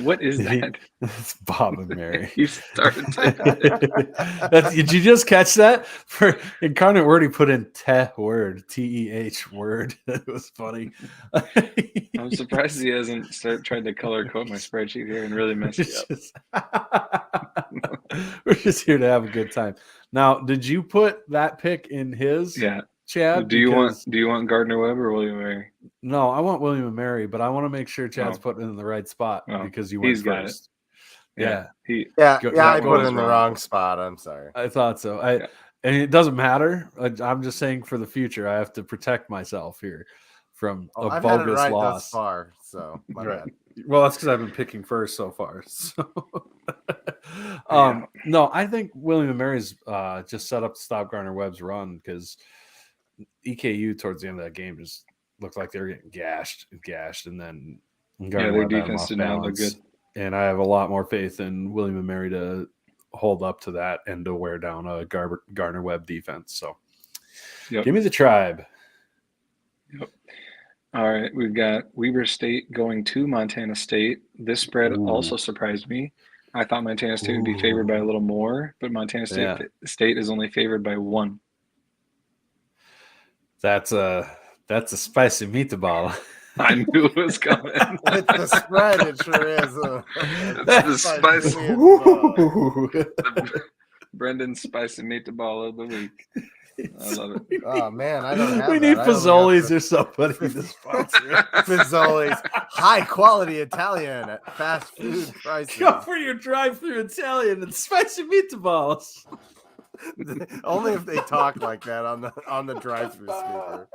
[SPEAKER 3] What is that?
[SPEAKER 1] It's Bob and Mary.
[SPEAKER 3] You started
[SPEAKER 1] Did you just catch that? For Incarnate Word, he put in word, TEH word. That was funny.
[SPEAKER 3] I'm surprised he hasn't tried to color code my spreadsheet here and really mess it up.
[SPEAKER 1] We're just here to have a good time. Now, did you put that pick in his?
[SPEAKER 3] Yeah.
[SPEAKER 1] Chad,
[SPEAKER 3] do you want Gardner Webb or William & Mary?
[SPEAKER 1] No, I want William & Mary, but I want to make sure Chad's putting it in the right spot because you went first.
[SPEAKER 3] Yeah.
[SPEAKER 2] I put it in the wrong spot. I'm sorry.
[SPEAKER 1] I thought so. And it doesn't matter. I'm just saying for the future, I have to protect myself here from a bogus
[SPEAKER 2] had it
[SPEAKER 1] loss.
[SPEAKER 2] Thus far, so my bad.
[SPEAKER 1] Well, that's because I've been picking first so far. So, no, I think William & Mary's just set up to stop Gardner Webb's run because EKU towards the end of that game just looked like they were getting gashed, and then
[SPEAKER 3] their defense did not look good.
[SPEAKER 1] And I have a lot more faith in William & Mary to hold up to that and to wear down a Gardner Webb defense. So, Give me the Tribe.
[SPEAKER 3] Yep. All right, we've got Weber State going to Montana State. This spread also surprised me. I thought Montana State would be favored by a little more, but Montana State is only favored by 1.
[SPEAKER 1] That's a spicy meatball.
[SPEAKER 3] I knew it was coming.
[SPEAKER 2] It's the spread, it sure is.
[SPEAKER 3] That's the spicy. Brendan's spicy meatball of the week. I love it.
[SPEAKER 2] Oh man, I don't have.
[SPEAKER 1] We need Fazoli's or somebody to sponsor.
[SPEAKER 2] Fazoli's, high quality Italian at fast food prices.
[SPEAKER 1] Go for your drive-through Italian and spicy meatballs.
[SPEAKER 2] Only if they talk like that on the drive-through speaker.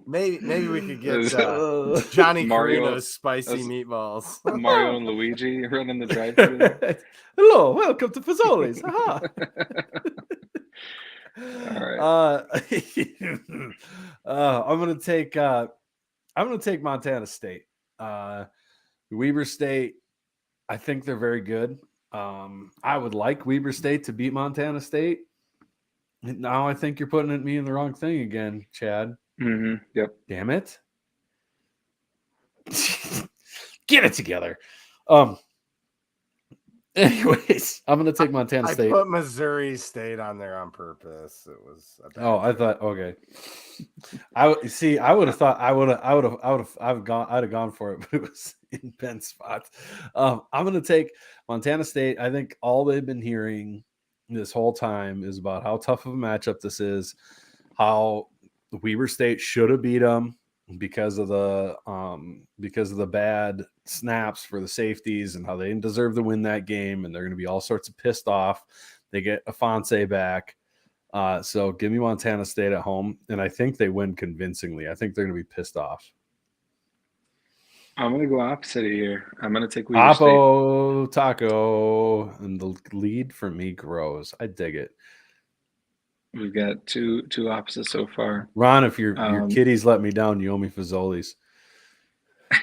[SPEAKER 2] Maybe we could get Johnny Carino's spicy meatballs.
[SPEAKER 3] Mario and Luigi running the drive-through.
[SPEAKER 1] Hello, welcome to Fazoli's. Aha.
[SPEAKER 3] All right.
[SPEAKER 1] I'm gonna take Montana State. Weber State, I think they're very good. I would like Weber State to beat Montana State. Now I think you're putting me in the wrong thing again, Chad.
[SPEAKER 3] Mm-hmm. Yep.
[SPEAKER 1] Damn it. Get it together. Anyways, I'm going to take Montana State.
[SPEAKER 2] I put Missouri State on there on purpose. It was a bad
[SPEAKER 1] I thought, okay. I would have thought I'd have gone for it, but it was in Ben's spot. I'm going to take Montana State. I think all they've been hearing this whole time is about how tough of a matchup this is, how Weber State should have beat them because of the bad snaps for the safeties and how they didn't deserve to win that game, and they're going to be all sorts of pissed off. They get Afonso back. So give me Montana State at home, and I think they win convincingly. I think they're going to be pissed off.
[SPEAKER 3] I'm going to go opposite here. I'm going to take Weber
[SPEAKER 1] State. Taco, and the lead for me grows. I dig it.
[SPEAKER 3] We've got two opposites so far.
[SPEAKER 1] Ron, if your kitties let me down, you owe me Fazoli's.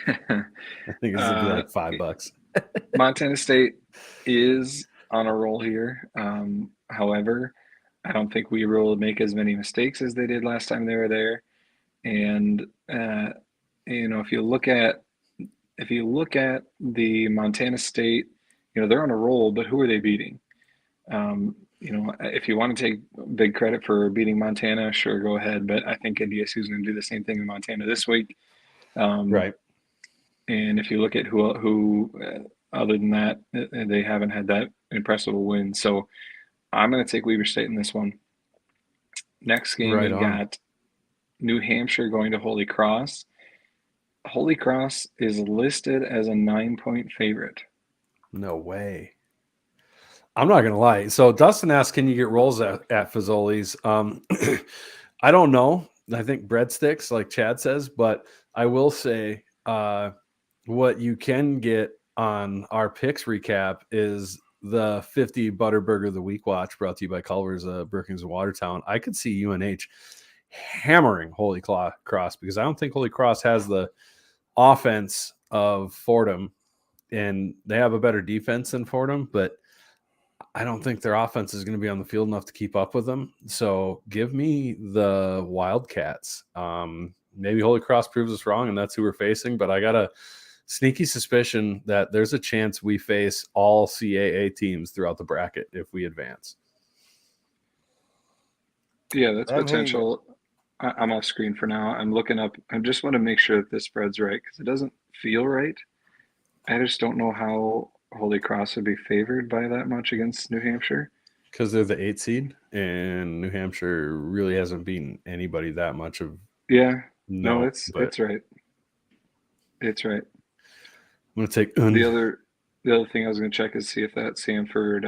[SPEAKER 1] I think it's going to be like $5.
[SPEAKER 3] Montana State is on a roll here. However, I don't think we will make as many mistakes as they did last time they were there. And if you look at the Montana State, they're on a roll, but who are they beating? If you want to take big credit for beating Montana, sure, go ahead. But I think NDSU is going to do the same thing in Montana this week.
[SPEAKER 1] Right.
[SPEAKER 3] And if you look at who other than that, they haven't had that impressive a win. So I'm going to take Weber State in this one. Next game, we've got New Hampshire going to Holy Cross. Holy Cross is listed as a 9-point favorite.
[SPEAKER 1] No way. I'm not going to lie. So Dustin asked, can you get rolls at Fazoli's? I don't know. I think breadsticks, like Chad says, but I will say what you can get on our picks recap is the 50 Butterburger of the Week watch brought to you by Culver's, Brookings and Watertown. I could see UNH hammering Holy Cross because I don't think Holy Cross has the offense of Fordham, and they have a better defense than Fordham, but I don't think their offense is going to be on the field enough to keep up with them. So give me the Wildcats. Maybe Holy Cross proves us wrong, and that's who we're facing, but I got a sneaky suspicion that there's a chance we face all CAA teams throughout the bracket if we advance.
[SPEAKER 3] Yeah, that's potential. I'm off screen for now. I'm looking up. I just want to make sure that this spread's right because it doesn't feel right. I just don't know how Holy Cross would be favored by that much against New Hampshire.
[SPEAKER 1] Because they're the 8 seed, and New Hampshire really hasn't beaten anybody that much of.
[SPEAKER 3] Yeah. No, it's right. It's right.
[SPEAKER 1] I'm going to take
[SPEAKER 3] the other thing I was going to check is see if that Sanford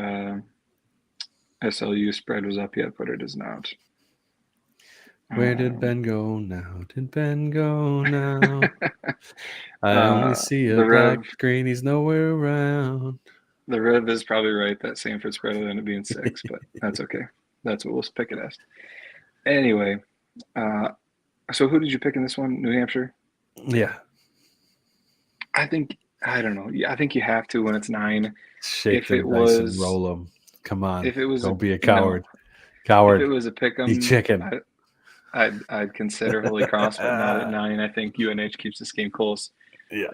[SPEAKER 3] SLU spread was up yet, but it is not.
[SPEAKER 1] Where did Ben go now? Did Ben go now? I only see a black screen. He's nowhere around.
[SPEAKER 3] The Rev is probably right. That Sanford spread will end up being 6, but that's okay. That's what we'll pick it as. Anyway, so who did you pick in this one? New Hampshire?
[SPEAKER 1] Yeah.
[SPEAKER 3] I don't know. I think you have to when it's 9.
[SPEAKER 1] Shake them dice and roll them. Come on. Don't be a coward. Coward.
[SPEAKER 3] If it was a pick 'em,
[SPEAKER 1] eat chicken.
[SPEAKER 3] I'd consider Holy Cross, but not at 9. I think UNH keeps this game close.
[SPEAKER 1] Yeah.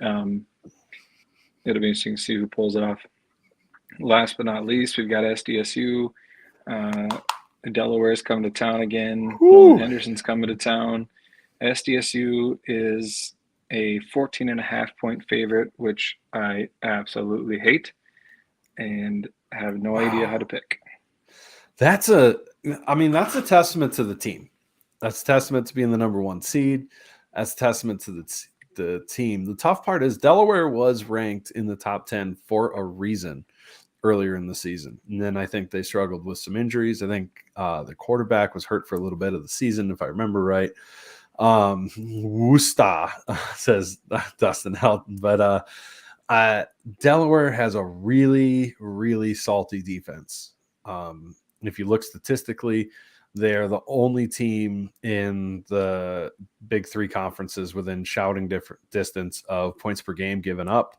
[SPEAKER 3] It'll be interesting to see who pulls it off. Last but not least, we've got SDSU. Delaware's coming to town again. Nolan Henderson's coming to town. SDSU is a 14.5-point favorite, which I absolutely hate and have no idea how to pick.
[SPEAKER 1] That's a testament to the team. That's a testament to being the number 1 seed. That's a testament to the team. The tough part is Delaware was ranked in the top 10 for a reason earlier in the season. And then I think they struggled with some injuries. I think the quarterback was hurt for a little bit of the season, if I remember right. Woosta, says Dustin Helton. But Delaware has a really, really salty defense. If you look statistically, they're the only team in the Big 3 conferences within shouting distance of points per game given up.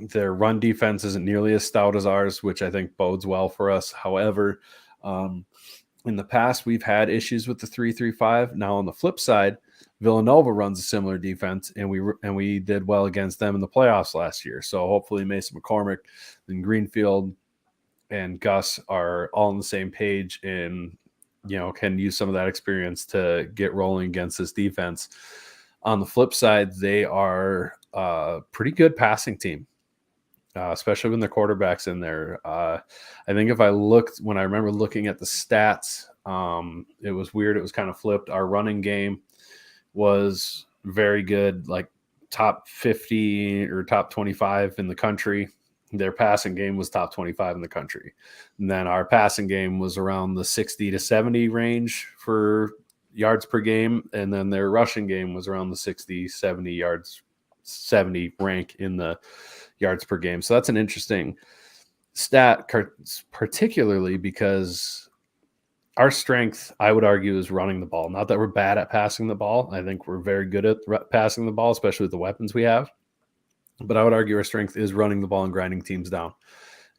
[SPEAKER 1] Their run defense isn't nearly as stout as ours, which I think bodes well for us. However, in the past, we've had issues with the 3-3-5. Now, on the flip side, Villanova runs a similar defense, and we did well against them in the playoffs last year. So hopefully Mason McCormick and Greenfield and Gus are all on the same page and, can use some of that experience to get rolling against this defense. On the flip side, they are a pretty good passing team, especially when the quarterback's in there. I think when I remember looking at the stats, it was weird. It was kind of flipped. Our running game was very good, like top 50 or top 25 in the country. Their passing game was top 25 in the country. And then our passing game was around the 60 to 70 range for yards per game. And then their rushing game was around the 60, 70 rank in the yards per game. So that's an interesting stat, particularly because our strength, I would argue, is running the ball. Not that we're bad at passing the ball. I think we're very good at passing the ball, especially with the weapons we have. But I would argue our strength is running the ball and grinding teams down.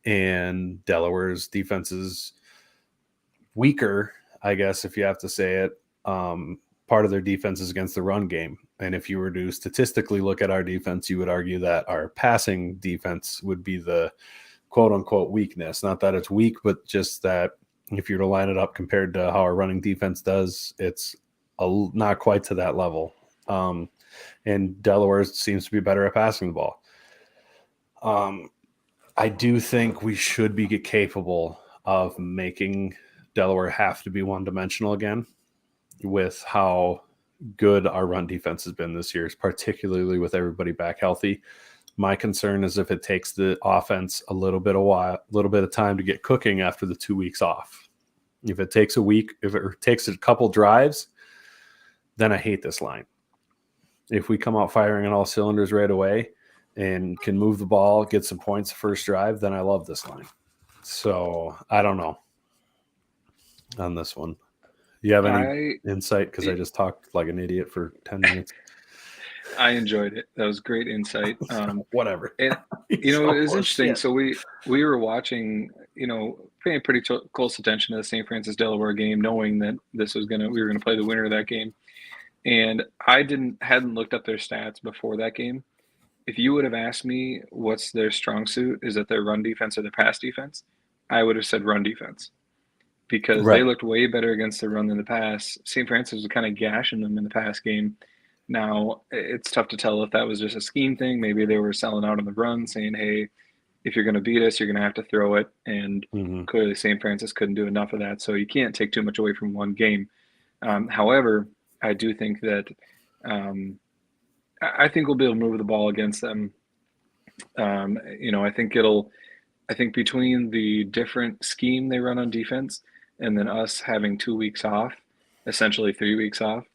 [SPEAKER 1] And Delaware's defense is weaker, I guess, if you have to say it. Part of their defense is against the run game. And if you were to statistically look at our defense, you would argue that our passing defense would be the quote-unquote weakness. Not that it's weak, but just that if you were to line it up compared to how our running defense does, it's not quite to that level. And Delaware seems to be better at passing the ball. I do think we should be capable of making Delaware have to be one-dimensional again with how good our run defense has been this year, particularly with everybody back healthy. My concern is if it takes the offense a little bit of time to get cooking after the 2 weeks off. If it takes a week, if it takes a couple drives, then I hate this line. If we come out firing on all cylinders right away and can move the ball, get some points first drive, then I love this line. So I don't know on this one. You have any insight? Because I just talked like an idiot for 10 minutes.
[SPEAKER 3] I enjoyed it. That was great insight.
[SPEAKER 1] Whatever.
[SPEAKER 3] And, it was interesting. Shit. So we were watching, paying pretty close attention to the St. Francis Delaware game, knowing that we were gonna play the winner of that game. And I hadn't looked up their stats before that game. If you would have asked me what's their strong suit, is it their run defense or their pass defense, I would have said run defense. Because They looked way better against the run than the pass. St. Francis was kind of gashing them in the pass game. Now, it's tough to tell if that was just a scheme thing. Maybe they were selling out on the run, saying, hey, if you're going to beat us, you're going to have to throw it. And clearly St. Francis couldn't do enough of that. So you can't take too much away from one game. However, I do think that I think we'll be able to move the ball against them. I think between the different scheme they run on defense and then us having 2 weeks off, essentially 3 weeks off,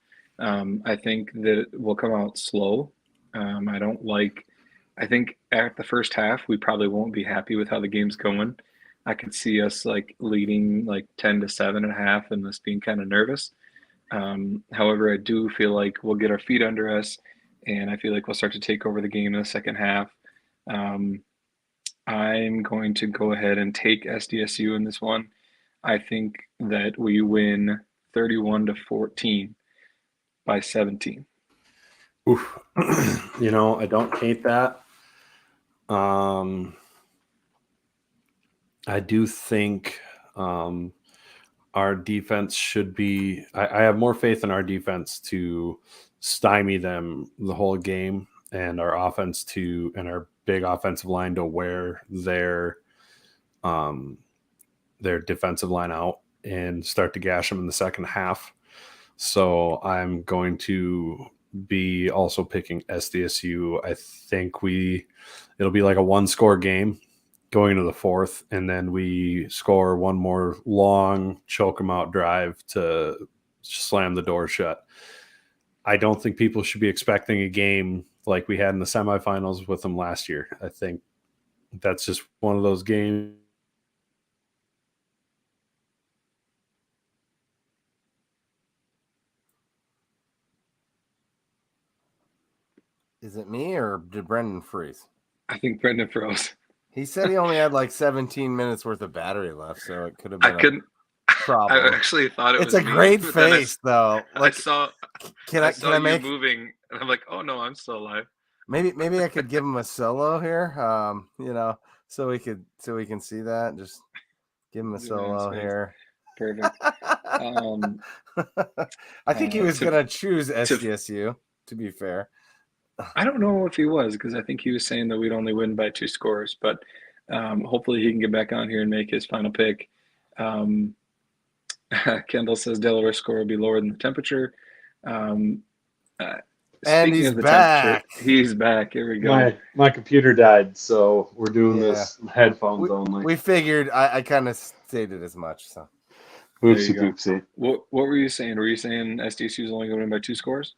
[SPEAKER 3] I think that it will come out slow. I think at the first half, we probably won't be happy with how the game's going. I could see us leading 10-7 at half and us being kind of nervous. However, I do feel like we'll get our feet under us and I feel like we'll start to take over the game in the second half. I'm going to go ahead and take SDSU in this one. I think that we win 31-14 by 17.
[SPEAKER 1] Oof. I don't hate that. I do think our defense should be – I have more faith in our defense to stymie them the whole game and our offense and our big offensive line to wear their defensive line out and start to gash them in the second half. So I'm going to be also picking SDSU. I think it'll be like a one-score game going into the fourth, and then we score one more long choke them out drive to slam the door shut. I don't think people should be expecting a game like we had in the semifinals with them last year. I think that's just one of those games.
[SPEAKER 2] Is it me or did Brendan freeze?
[SPEAKER 3] I think Brendan froze.
[SPEAKER 2] He said he only had 17 minutes worth of battery left, so it could have been a problem.
[SPEAKER 3] I actually thought it was
[SPEAKER 2] a great face, though.
[SPEAKER 3] I saw
[SPEAKER 2] Can I make
[SPEAKER 3] you moving? And I'm like, oh no, I'm still alive.
[SPEAKER 2] Maybe I could give him a solo here. So we can see that. Just give him a solo here.
[SPEAKER 3] Perfect.
[SPEAKER 2] I think he was gonna choose SDSU. To be fair,
[SPEAKER 3] I don't know if he was, because I think he was saying that we'd only win by 2 scores, but hopefully he can get back on here and make his final pick. Kendall says Delaware score will be lower than the temperature.
[SPEAKER 2] And
[SPEAKER 3] Speaking
[SPEAKER 2] he's
[SPEAKER 3] of the
[SPEAKER 2] back.
[SPEAKER 3] temperature, he's back. Here we go.
[SPEAKER 4] My computer died, so we're doing this headphones only.
[SPEAKER 2] We figured. I kind of stated as much. So,
[SPEAKER 4] oopsie poopsie.
[SPEAKER 3] What were you saying? Were you saying SDSU is only going to win by 2 scores?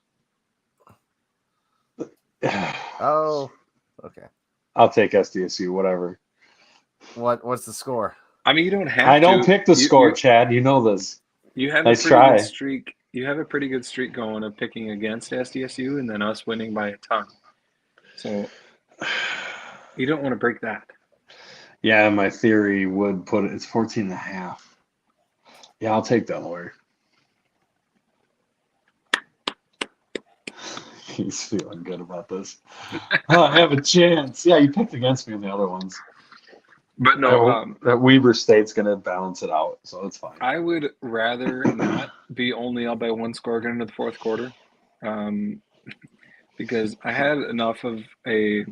[SPEAKER 2] Oh, okay.
[SPEAKER 4] I'll take SDSU. Whatever.
[SPEAKER 2] What's the score?
[SPEAKER 3] I mean, you don't have.
[SPEAKER 4] I don't pick the score, Chad. You know this.
[SPEAKER 3] You have
[SPEAKER 4] nice
[SPEAKER 3] a pretty
[SPEAKER 4] try.
[SPEAKER 3] Good streak. You have a pretty good streak going of picking against SDSU and then us winning by a ton. So you don't want to break that.
[SPEAKER 4] Yeah, my theory would put it. It's 14.5. Yeah, I'll take Delaware. He's feeling good about this. I have a chance. Yeah, you picked against me in the other ones.
[SPEAKER 3] But no,
[SPEAKER 4] that Weber State's going to balance it out, so it's fine.
[SPEAKER 3] I would rather not be only up by 1 score going into the fourth quarter, because I had enough of a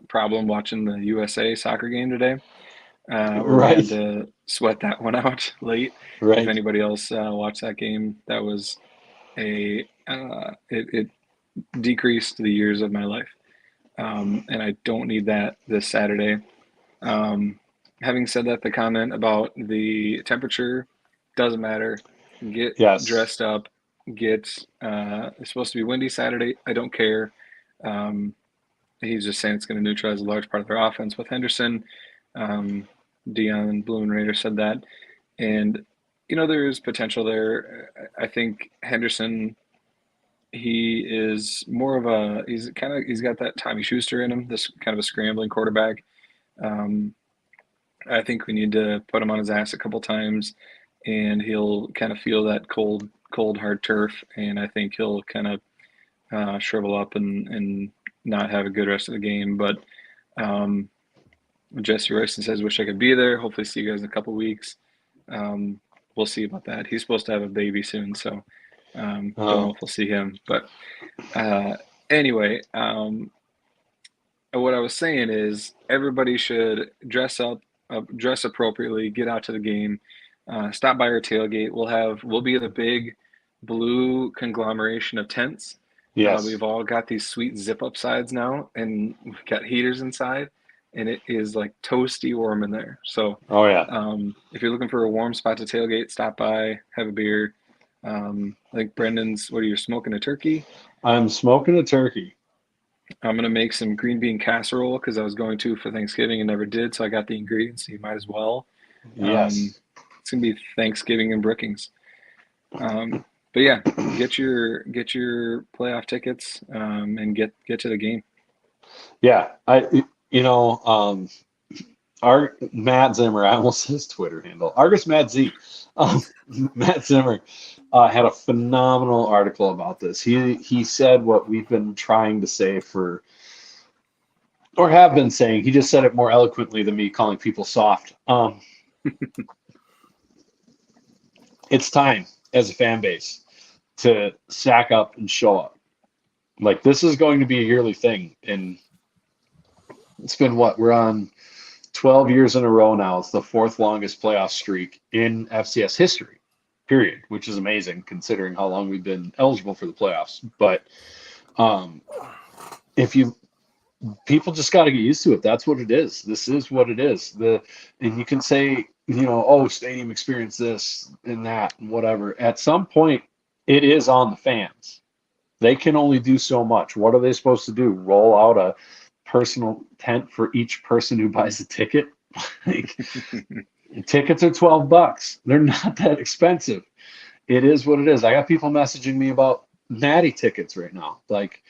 [SPEAKER 3] problem watching the USA soccer game today. Where I had to sweat that one out late.
[SPEAKER 4] Right.
[SPEAKER 3] If anybody else watched that game, that was it decreased the years of my life, and I don't need that this Saturday. Having said that, the comment about the temperature doesn't matter. Get dressed up. It's supposed to be windy Saturday. I don't care. He's just saying it's going to neutralize a large part of their offense with Henderson. Dion Blue and Raider said that, and there is potential there. I think Henderson, he is more of a he's got that Tommy Schuster in him, this kind of a scrambling quarterback. I think we need to put him on his ass a couple times, and he'll kind of feel that cold hard turf, and I think he'll kind of shrivel up and not have a good rest of the game. But Jesse Royston says, wish I could be there. Hopefully see you guys in a couple weeks. We'll see about that. He's supposed to have a baby soon, so don't know if we'll see him. But anyway, what I was saying is everybody should dress appropriately, get out to the game, stop by our tailgate. We'll be the big blue conglomeration of tents.
[SPEAKER 4] Yes.
[SPEAKER 3] We've all got these sweet zip-up sides now, and we've got heaters inside. And it is like toasty warm in there. So, if you're looking for a warm spot to tailgate, stop by, have a beer. I think Brendan's, you're smoking a turkey?
[SPEAKER 4] I'm smoking a turkey.
[SPEAKER 3] I'm going to make some green bean casserole because I was going to for Thanksgiving and never did. So I got the ingredients, so you might as well.
[SPEAKER 4] Yes.
[SPEAKER 3] It's going to be Thanksgiving in Brookings. But yeah, get your playoff tickets and get to the game.
[SPEAKER 4] Yeah. Our Matt Zimmer, I almost his Twitter handle, Argus Matt Z. Matt Zimmer had a phenomenal article about this. He said what we've been trying to say or have been saying. He just said it more eloquently than me calling people soft. It's time as a fan base to sack up and show up. Like, this is going to be a yearly thing, and it's been we're on 12 years in a row now. It's the 4th longest playoff streak in FCS history, period, which is amazing considering how long we've been eligible for the playoffs. But people just got to get used to it. That's what it is. This is what it is. And you can say, stadium experience this and that and whatever. At some point, it is on the fans. They can only do so much. What are they supposed to do? Roll out a personal tent for each person who buys a ticket? Tickets are $12. They're not that expensive. It is what it is. I got people messaging me about Natty tickets right now. Like,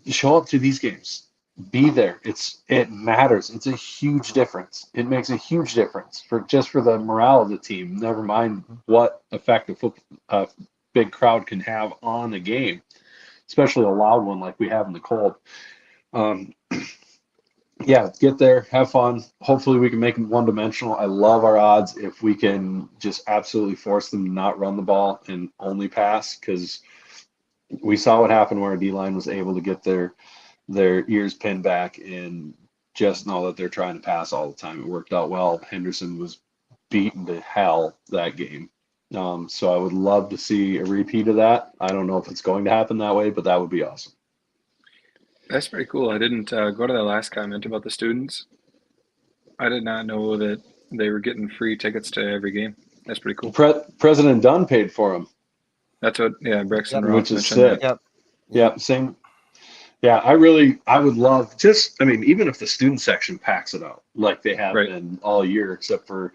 [SPEAKER 4] show up to these games. Be there. It matters. It's a huge difference. It makes a huge difference for the morale of the team. Never mind what effect big crowd can have on a game, especially a loud one like we have in the cold. Yeah, get there, have fun. Hopefully we can make them one-dimensional. I love our odds if we can just absolutely force them to not run the ball and only pass, because we saw what happened where our D-line was able to get their ears pinned back and just know that they're trying to pass all the time. It worked out well. Henderson was beaten to hell that game. So I would love to see a repeat of that. I don't know if it's going to happen that way, but that would be awesome.
[SPEAKER 3] That's pretty cool. I didn't go to that last comment about the students. I did not know that they were getting free tickets to every game. That's pretty cool.
[SPEAKER 4] President Dunn paid for them.
[SPEAKER 3] That's what, Braxton Ross
[SPEAKER 4] which is
[SPEAKER 3] mentioned.
[SPEAKER 4] sick. Yep. Same. Yeah, I would love even if the student section packs it out like they have been all year, except for,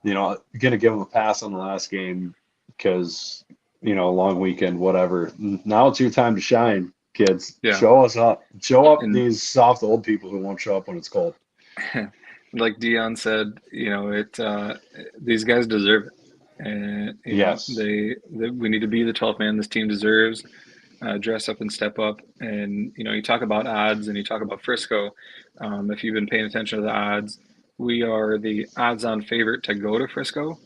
[SPEAKER 4] going to give them a pass on the last game because, long weekend, whatever. Now it's your time to shine, kids. Yeah. Show us up. Show up these soft old people who won't show up when it's cold.
[SPEAKER 3] Like Dion said, these guys deserve it. And
[SPEAKER 4] yes,
[SPEAKER 3] we need to be the 12th man this team deserves. Dress up and step up. And, you talk about odds and you talk about Frisco. If you've been paying attention to the odds, we are the odds-on favorite to go to Frisco.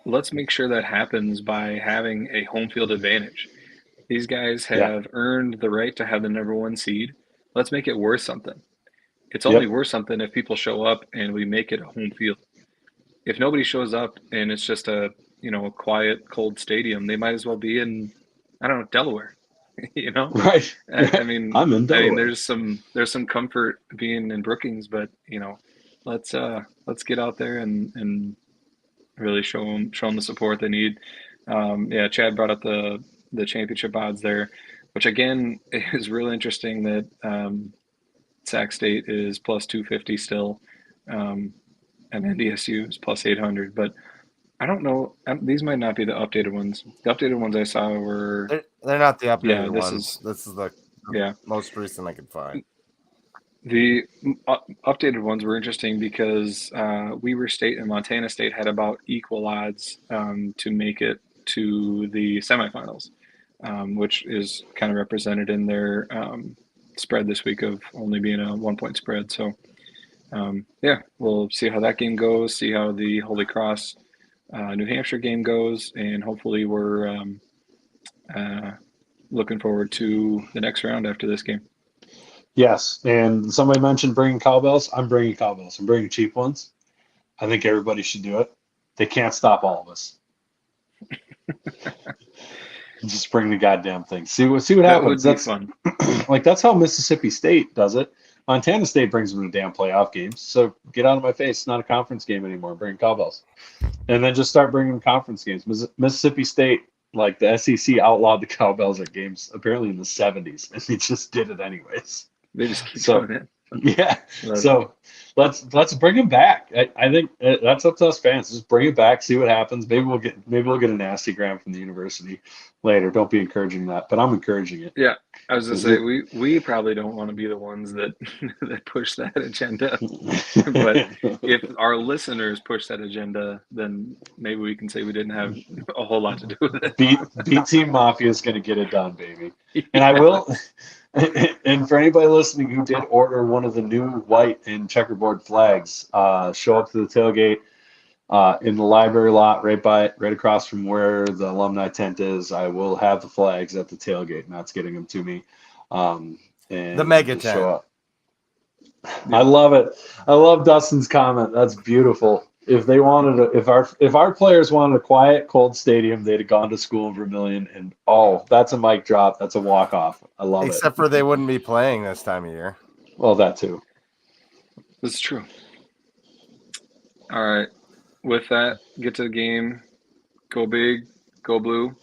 [SPEAKER 3] Let's make sure that happens by having a home field advantage. These guys have earned the right to have the number 1 seed. Let's make it worth something. It's only worth something if people show up and we make it a home field. If nobody shows up and it's just a quiet, cold stadium, they might as well be in, Delaware.
[SPEAKER 4] Right.
[SPEAKER 3] I mean,
[SPEAKER 4] I'm in Delaware.
[SPEAKER 3] there's some comfort being in Brookings, but let's get out there and really show them the support they need. Chad brought up the championship odds there, which again is really interesting that Sac State is plus 250 still, and NDSU is plus 800, but I don't know. These might not be the updated ones. The updated ones I saw were...
[SPEAKER 2] They're not the updated ones. This is the most recent I could find.
[SPEAKER 3] The updated ones were interesting because Weber State and Montana State had about equal odds to make it to the semifinals, which is kind of represented in their spread this week of only being a 1-point spread. So, we'll see how that game goes, see how the Holy Cross New Hampshire game goes, and hopefully we're looking forward to the next round after this game.
[SPEAKER 4] Yes, and somebody mentioned bringing cowbells. I'm bringing cowbells. I'm bringing cheap ones. I think everybody should do it. They can't stop all of us. Just bring the goddamn thing. See what happens.
[SPEAKER 3] That would be fun.
[SPEAKER 4] That's how Mississippi State does it. Montana State brings them to damn playoff games. So get out of my face. It's not a conference game anymore. Bring cowbells. And then just start bringing conference games. Mississippi State, the SEC outlawed the cowbells at games apparently in the 70s, and they just did it anyways.
[SPEAKER 3] They just keep doing it.
[SPEAKER 4] Yeah. So let's bring them back. I think that's up to us fans. Just bring it back, see what happens. Maybe we'll get a nasty gram from the university later. Don't be encouraging that, but I'm encouraging it.
[SPEAKER 3] Yeah. I was gonna say we probably don't want to be the ones that push that agenda. But if our listeners push that agenda, then maybe we can say we didn't have a whole lot to do with it.
[SPEAKER 4] B Team Mafia is gonna get it done, baby. And I will. And for anybody listening who did order one of the new white and checkerboard flags, show up to the tailgate in the library lot right across from where the alumni tent is. I will have the flags at the tailgate. Matt's getting them to me. And
[SPEAKER 2] the mega tent.
[SPEAKER 4] Show up. I love it. I love Dustin's comment. That's beautiful. If they wanted if our players wanted a quiet, cold stadium, they'd have gone to school in Vermilion. And that's a mic drop. That's a walk off. I love it.
[SPEAKER 2] Except for they wouldn't be playing this time of year.
[SPEAKER 4] Well, that too.
[SPEAKER 3] This is true. All right. With that, get to the game. Go big. Go blue.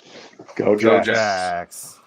[SPEAKER 4] Go Jacks.